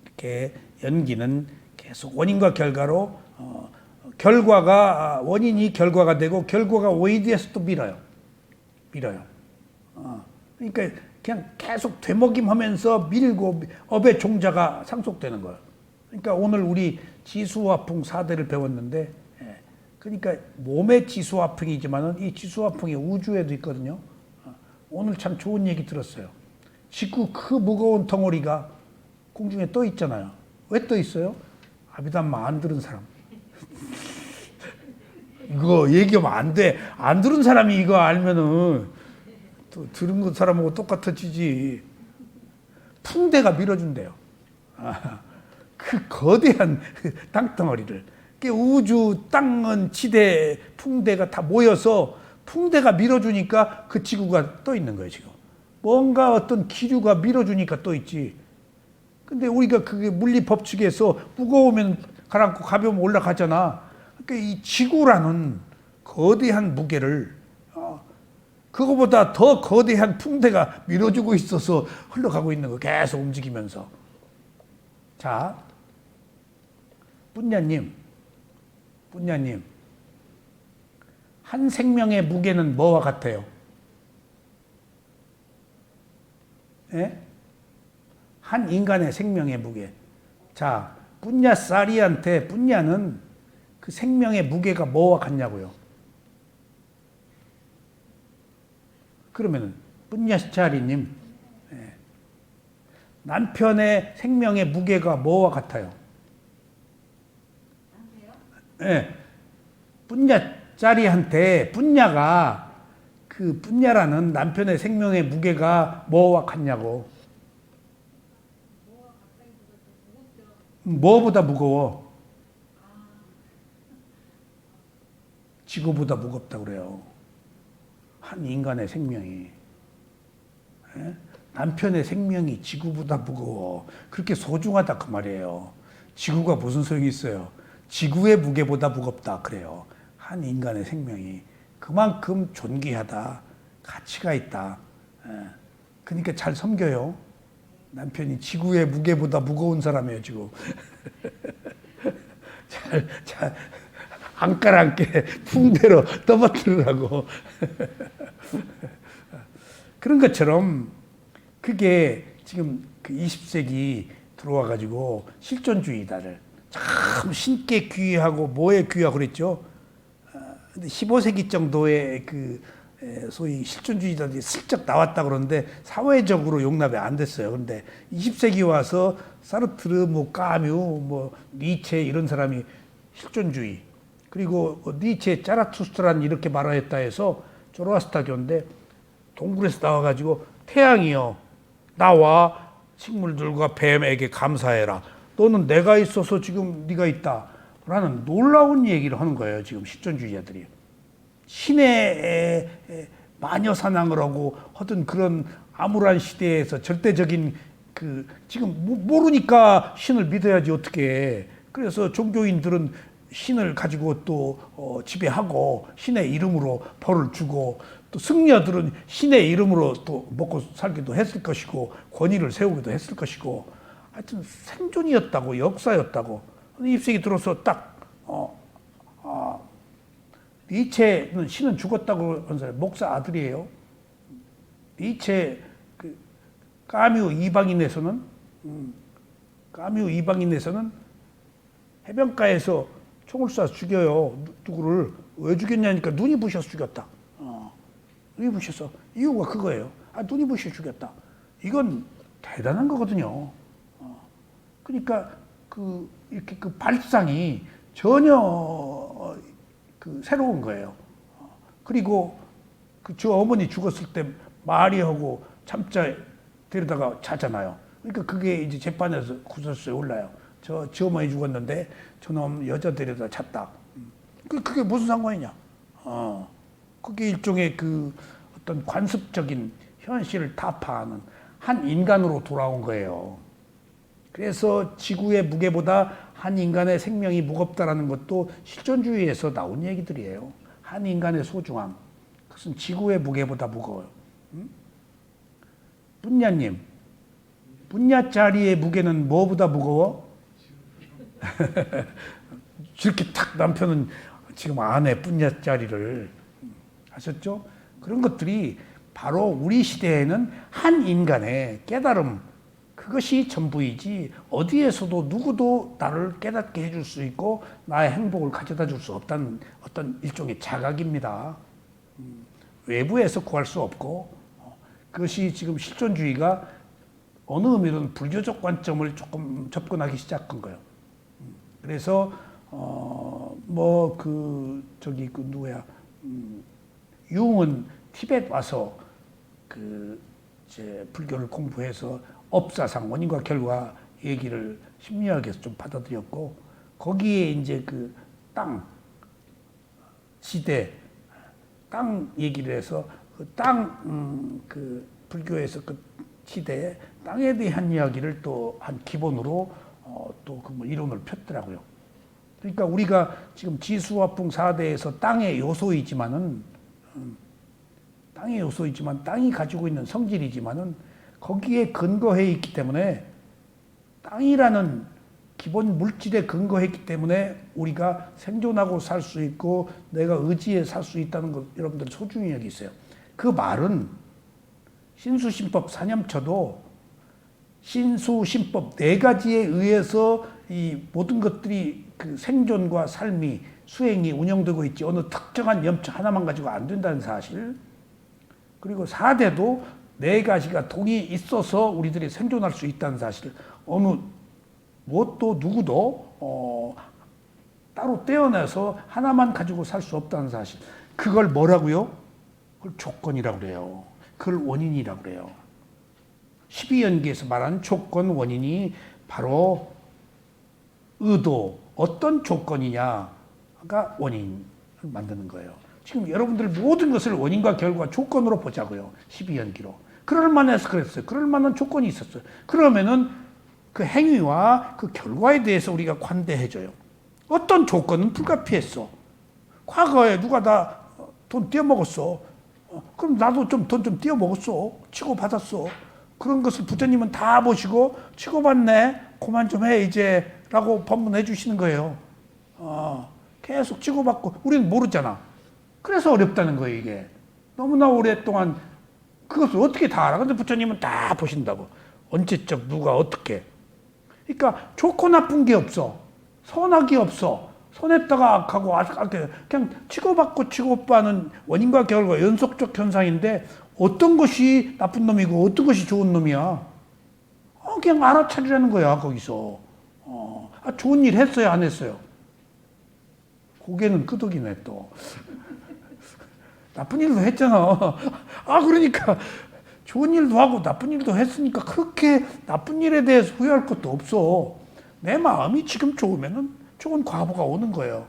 이렇게 연기는 계속 원인과 결과로 결과가 원인이 결과가 되고 결과가 오히려서 또 밀어요. 그러니까 그냥 계속 되먹임하면서 밀고 업의 종자가 상속되는 거예요. 그러니까 오늘 우리 지수화풍 4대를 배웠는데, 그러니까 몸의 지수화풍이지만은 이 지수화풍이 우주에도 있거든요. 오늘 참 좋은 얘기 들었어요. 지구 그 무거운 덩어리가 공중에 떠 있잖아요. 왜 떠 있어요? 아비담마 안 들은 사람. 이거 얘기하면 안 돼. 안 들은 사람이 이거 알면은 또 들은 사람하고 똑같아지지. 풍대가 밀어준대요. 그 거대한 땅덩어리를. 우주, 땅은, 지대, 풍대가 다 모여서 풍대가 밀어주니까 그 지구가 떠 있는 거예요, 지금. 뭔가 어떤 기류가 밀어주니까 떠 있지. 근데 우리가 그게 물리 법칙에서 무거우면 가라앉고 가벼우면 올라가잖아. 그러니까 이 지구라는 거대한 무게를 그거보다 더 거대한 풍대가 밀어주고 있어서 흘러가고 있는 거 계속 움직이면서. 자, 분야님, 한 생명의 무게는 뭐와 같아요? 예? 한 인간의 생명의 무게. 자, 분야짜리한테 분야는 그 생명의 무게가 뭐와 같냐고요? 그러면은 분야짜리님, 남편의 생명의 무게가 뭐와 같아요? 예. 분야짜리한테 분야가 그 분야라는 남편의 생명의 무게가 뭐와 같냐고. 뭐보다 무거워? 지구보다 무겁다 그래요. 한 인간의 생명이. 예? 남편의 생명이 지구보다 무거워. 그렇게 소중하다 그 말이에요. 지구가 무슨 소용이 있어요? 지구의 무게보다 무겁다 그래요. 한 인간의 생명이. 그만큼 존귀하다. 가치가 있다. 그러니까 잘 섬겨요. 남편이 지구의 무게보다 무거운 사람이에요, 지금. 잘, 안깔안게 풍대로 떠받들으라고. 그런 것처럼 그게 지금 그 20세기 들어와가지고 실존주의다를 참 신께 귀하고 뭐에 귀하고 그랬죠. 근데 15세기 정도의 소위 실존주의자들이 슬쩍 나왔다 그러는데 사회적으로 용납이 안 됐어요. 그런데 20세기 와서 사르트르, 뭐 까뮤, 뭐 니체 이런 사람이 실존주의, 그리고 니체 자라투스트라는 이렇게 말하였다 해서 조로아스타교인데 동굴에서 나와가지고 태양이여 나와 식물들과 뱀에게 감사해라. 너는 내가 있어서 지금 네가 있다. 라는 놀라운 얘기를 하는 거예요. 지금 실존주의자들이. 신의 마녀 사냥을 하고 하던 그런 암울한 시대에서 절대적인 지금 모르니까 신을 믿어야지 어떻게. 그래서 종교인들은 신을 가지고 또 지배하고 신의 이름으로 벌을 주고 또 승려들은 신의 이름으로 또 먹고 살기도 했을 것이고 권위를 세우기도 했을 것이고 하여튼 생존이었다고, 역사였다고. 20세기 들어서 딱 니체는 신은 죽었다고 하는 사람 목사 아들이에요. 니체 까뮤 이방인에서는 해변가에서 총을 쏴서 죽여요. 누구를 왜 죽였냐니까 눈이 부셔서 죽였다. 눈이 부셔서 이유가 그거예요. 눈이 부셔서 죽였다. 이건 대단한 거거든요. 그러니까 이렇게 발상이 전혀 새로운 거예요. 그리고 저 어머니 죽었을 때 마리하고 참자 데려다가 자잖아요. 그러니까 그게 이제 재판에서 구설수에 올라요. 저 어머니 죽었는데 저놈 여자 데려다 잤다. 그게 무슨 상관이냐? 그게 일종의 어떤 관습적인 현실을 타파하는 한 인간으로 돌아온 거예요. 그래서 지구의 무게보다 한 인간의 생명이 무겁다라는 것도 실존주의에서 나온 얘기들이에요. 한 인간의 소중함. 그것은 지구의 무게보다 무거워요. 분야님, 분야짜리의 무게는 뭐보다 무거워? 이렇게 탁 남편은 지금 아내 분야짜리를 하셨죠? 그런 것들이 바로 우리 시대에는 한 인간의 깨달음, 그것이 전부이지 어디에서도 누구도 나를 깨닫게 해줄 수 있고 나의 행복을 가져다 줄 수 없다는 어떤 일종의 자각입니다. 외부에서 구할 수 없고 그것이 지금 실존주의가 어느 의미로는 불교적 관점을 조금 접근하기 시작한 거예요. 그래서 누구야 융은 티벳 와서 이제 불교를 공부해서 업사상 원인과 결과 얘기를 심리학에서 좀 받아들였고 거기에 이제 땅 지대 땅 얘기를 해서 불교에서 지대 땅에 대한 이야기를 또 한 기본으로 또 이론을 폈더라고요. 그러니까 우리가 지금 지수화풍 4대에서 땅의 요소이지만 땅이 가지고 있는 성질이지만은 거기에 근거해 있기 때문에 땅이라는 기본 물질에 근거했기 때문에 우리가 생존하고 살 수 있고 내가 의지해 살 수 있다는 것 여러분들 소중히 여기 있어요. 그 말은 신수신법 사념처도 신수신법 4가지에 의해서 이 모든 것들이 생존과 삶이 수행이 운영되고 있지 어느 특정한 염처 하나만 가지고 안 된다는 사실. 그리고 4대도 4가지가 동이 있어서 우리들이 생존할 수 있다는 사실. 어느 무엇도 누구도 따로 떼어내서 하나만 가지고 살 수 없다는 사실. 그걸 뭐라고요? 그걸 조건이라고 그래요. 그걸 원인이라고 그래요. 12연기에서 말하는 조건 원인이 바로 의도, 어떤 조건이냐가 원인을 만드는 거예요. 지금 여러분들 모든 것을 원인과 결과 조건으로 보자고요. 12연기로. 그럴 만해서 그랬어요. 그럴 만한 조건이 있었어요. 그러면은 그 행위와 그 결과에 대해서 우리가 관대해져요. 어떤 조건은 불가피했어. 과거에 누가 다 돈 떼어먹었어. 그럼 나도 좀 돈 좀 떼어먹었어. 치고받았어. 그런 것을 부처님은 다 보시고 치고받네. 그만 좀 해 이제 라고 법문해 주시는 거예요. 계속 치고받고 우리는 모르잖아. 그래서 어렵다는 거예요 이게. 너무나 오랫동안 그것을 어떻게 다 알아. 근데 부처님은 다 보신다고. 언제적 누가 어떻게. 그러니까 좋고 나쁜 게 없어. 선악이 없어. 선했다가 악하고 악하게 그냥 치고받고 치고받는 원인과 결과 연속적 현상인데 어떤 것이 나쁜 놈이고 어떤 것이 좋은 놈이야. 그냥 알아차리라는 거야 거기서. 좋은 일 했어요 안 했어요? 고개는 끄덕이네 또. 나쁜 일도 했잖아. 그러니까 좋은 일도 하고 나쁜 일도 했으니까 그렇게 나쁜 일에 대해서 후회할 것도 없어. 내 마음이 지금 좋으면은 좋은 과보가 오는 거예요.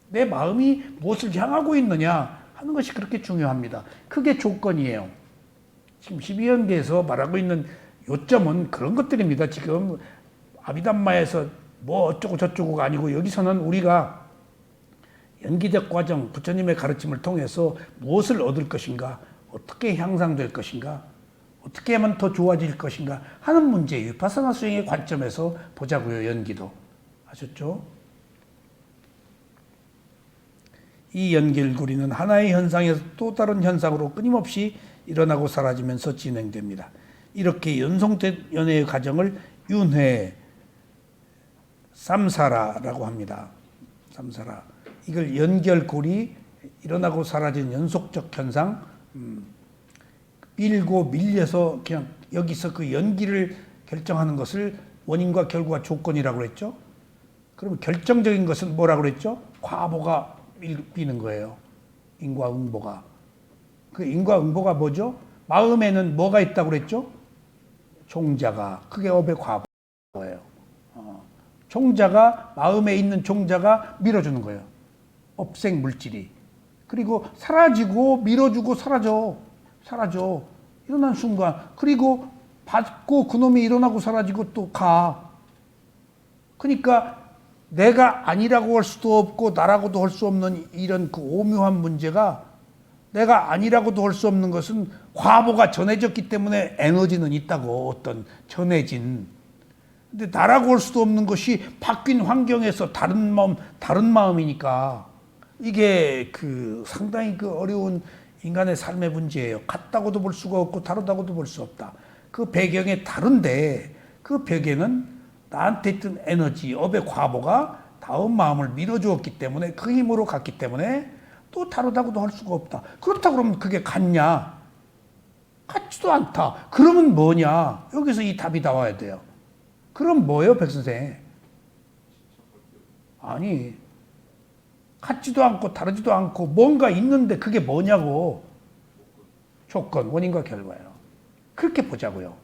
내 마음이 무엇을 향하고 있느냐 하는 것이 그렇게 중요합니다. 그게 조건이에요. 지금 12연계에서 말하고 있는 요점은 그런 것들입니다. 지금 아비담마에서 뭐 어쩌고 저쩌고가 아니고 여기서는 우리가 연기적 과정, 부처님의 가르침을 통해서 무엇을 얻을 것인가, 어떻게 향상될 것인가, 어떻게 하면 더 좋아질 것인가 하는 문제, 위파사나 수행의 관점에서 보자고요. 연기도. 아셨죠? 이 연결고리는 하나의 현상에서 또 다른 현상으로 끊임없이 일어나고 사라지면서 진행됩니다. 이렇게 연속된 연애의 과정을 윤회, 삼사라라고 합니다. 삼사라. 이걸 연결고리, 일어나고 사라진 연속적 현상, 밀고 밀려서 그냥 여기서 그 연기를 결정하는 것을 원인과 결과 조건이라고 그랬죠. 그럼 결정적인 것은 뭐라고 그랬죠? 과보가 밀리는 거예요. 인과응보가. 그 인과응보가 뭐죠? 마음에는 뭐가 있다고 그랬죠? 종자가. 그게 업의 과보예요. 종자가, 마음에 있는 종자가 밀어주는 거예요. 업생 물질이. 그리고 사라지고 밀어주고 사라져. 일어난 순간. 그리고 받고 그놈이 일어나고 사라지고 또 가. 그러니까 내가 아니라고 할 수도 없고 나라고도 할 수 없는 이런 그 오묘한 문제가 내가 아니라고도 할 수 없는 것은 과보가 전해졌기 때문에 에너지는 있다고 어떤 전해진. 근데 나라고 할 수도 없는 것이 바뀐 환경에서 다른 마음이니까 이게 그 상당히 그 어려운 인간의 삶의 문제예요. 같다고도 볼 수가 없고 다르다고도 볼 수 없다. 그 배경에 다른데 그 벽에는 나한테 있던 에너지, 업의 과보가 다음 마음을 밀어주었기 때문에 그 힘으로 갔기 때문에 또 다르다고도 할 수가 없다. 그렇다고 그러면 그게 같냐? 같지도 않다. 그러면 뭐냐? 여기서 이 답이 나와야 돼요. 그럼 뭐예요, 백선생? 아니, 같지도 않고 다르지도 않고 뭔가 있는데 그게 뭐냐고. 조건, 원인과 결과예요. 그렇게 보자고요.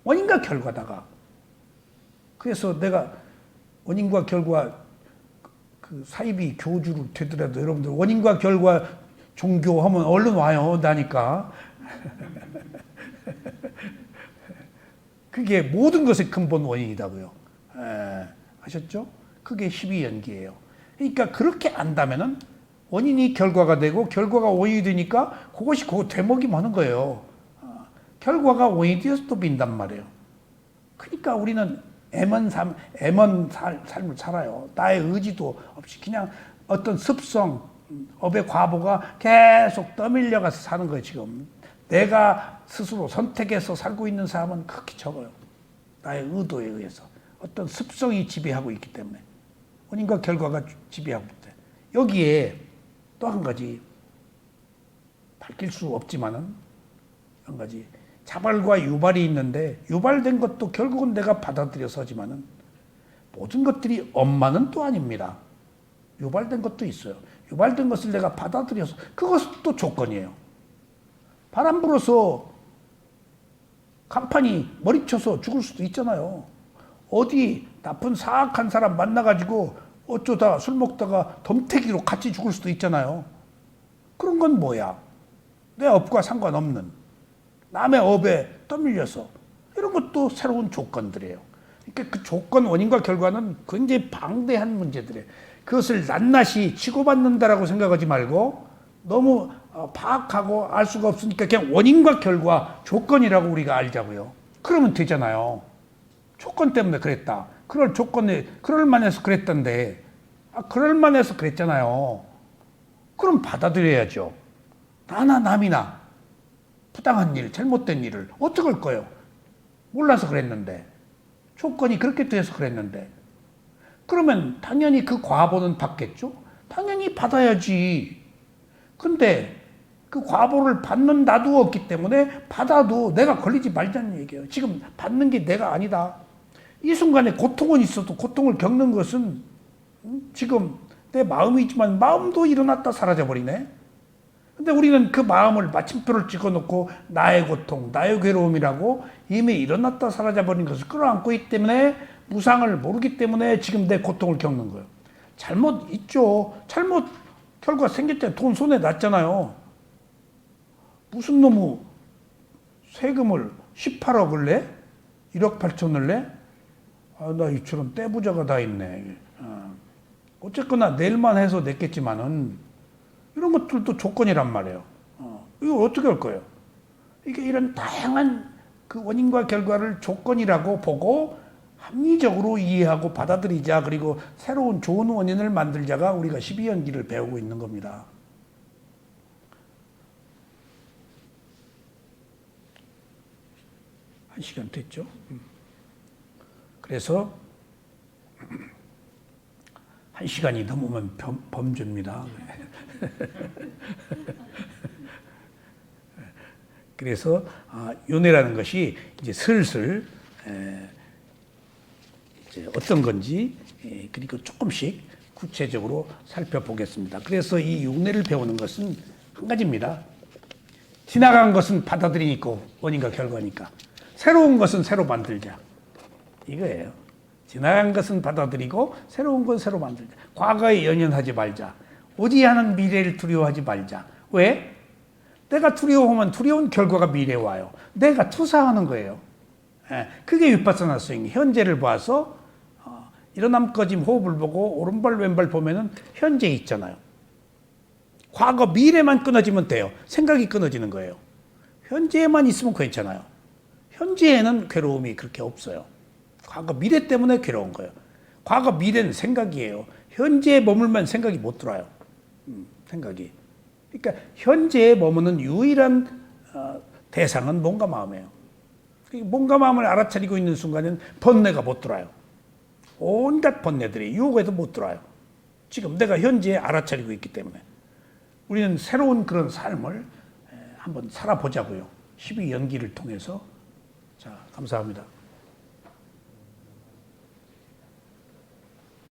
원인과 결과다가. 그래서 내가 원인과 결과 그 사이비 교주를 되더라도 여러분들 원인과 결과 종교하면 얼른 와요. 나니까. 그게 모든 것의 근본 원인이다고요. 아셨죠? 그게 12연기예요. 그러니까 그렇게 안다면은 원인이 결과가 되고 결과가 원인이 되니까 그것이 그 되먹이면 하는 거예요. 결과가 원인이 되어서 또 빈단 말이에요. 그러니까 우리는 삶을 살아요. 나의 의지도 없이 그냥 어떤 습성, 업의 과보가 계속 떠밀려가서 사는 거예요, 지금. 내가 스스로 선택해서 살고 있는 사람은 극히 적어요. 나의 의도에 의해서. 어떤 습성이 지배하고 있기 때문에. 원인과 결과가 지배하고 있대. 여기에 또 한 가지 밝힐 수 없지만은 한 가지 자발과 유발이 있는데 유발된 것도 결국은 내가 받아들여서지만은 모든 것들이 엄마는 또 아닙니다. 유발된 것도 있어요. 유발된 것을 내가 받아들여서 그것은 또 조건이에요. 바람 불어서 간판이 머리쳐서 죽을 수도 있잖아요. 어디 나쁜 사악한 사람 만나가지고 어쩌다 술 먹다가 덤태기로 같이 죽을 수도 있잖아요. 그런 건 뭐야? 내 업과 상관없는 남의 업에 떠밀려서 이런 것도 새로운 조건들이에요. 그러니까 그 조건 원인과 결과는 굉장히 방대한 문제들이에요. 그것을 낱낱이 치고받는다라고 생각하지 말고 너무 파악하고 알 수가 없으니까 그냥 원인과 결과 조건이라고 우리가 알자고요. 그러면 되잖아요. 조건 때문에 그랬다. 그럴 조건에 그럴 만해서 그랬던데 그럴 만해서 그랬잖아요. 그럼 받아들여야죠. 나나 남이나 부당한 일, 잘못된 일을 어떻게 할 거예요? 몰라서 그랬는데 조건이 그렇게 돼서 그랬는데 그러면 당연히 그 과보는 받겠죠? 당연히 받아야지. 근데 그 과보를 받는 나도 없기 때문에 받아도 내가 걸리지 말자는 얘기예요. 지금 받는 게 내가 아니다. 이 순간에 고통은 있어도 고통을 겪는 것은 지금 내 마음이지만 마음도 일어났다 사라져버리네. 근데 우리는 그 마음을 마침표를 찍어놓고 나의 고통, 나의 괴로움이라고 이미 일어났다 사라져버린 것을 끌어안고 있기 때문에 무상을 모르기 때문에 지금 내 고통을 겪는 거예요. 잘못 있죠. 잘못 결과 생겼잖아요. 돈 손에 났잖아요. 무슨 놈의 세금을 18억을 내? 1억 8천을 내? 아, 나 이처럼 떼부자가 다 있네. 어쨌거나 내일만 해서 냈겠지만은 이런 것들도 조건이란 말이에요. 이거 어떻게 할 거예요? 이게 이런 다양한 그 원인과 결과를 조건이라고 보고 합리적으로 이해하고 받아들이자. 그리고 새로운 좋은 원인을 만들자가 우리가 12연기를 배우고 있는 겁니다. 한 시간 됐죠? 그래서 한 시간이 넘으면 범죄입니다. 그래서 윤회라는 것이 이제 슬슬 이제 어떤 건지 그리고 조금씩 구체적으로 살펴보겠습니다. 그래서 이 윤회를 배우는 것은 한 가지입니다. 지나간 것은 받아들이니까 원인과 결과니까 새로운 것은 새로 만들자. 이거예요. 지나간 것은 받아들이고 새로운 건 새로 만들자. 과거에 연연하지 말자. 오지 않은 미래를 두려워하지 말자. 왜? 내가 두려워하면 두려운 결과가 미래에 와요. 내가 투사하는 거예요. 그게 위파사나 스윙. 현재를 봐서 일어남 꺼짐 호흡을 보고 오른발 왼발 보면은 현재에 있잖아요. 과거 미래만 끊어지면 돼요. 생각이 끊어지는 거예요. 현재에만 있으면 괜찮아요. 현재에는 괴로움이 그렇게 없어요. 과거 미래 때문에 괴로운 거예요. 과거 미래는 생각이에요. 현재에 머물면 생각이 못 들어요. 생각이. 그러니까 현재에 머무는 유일한 대상은 몸과 마음이에요. 몸과 마음을 알아차리고 있는 순간에는 번뇌가 못 들어요. 온갖 번뇌들이 유혹에도 못 들어요. 지금 내가 현재에 알아차리고 있기 때문에. 우리는 새로운 그런 삶을 한번 살아보자고요. 12연기를 통해서. 자, 감사합니다.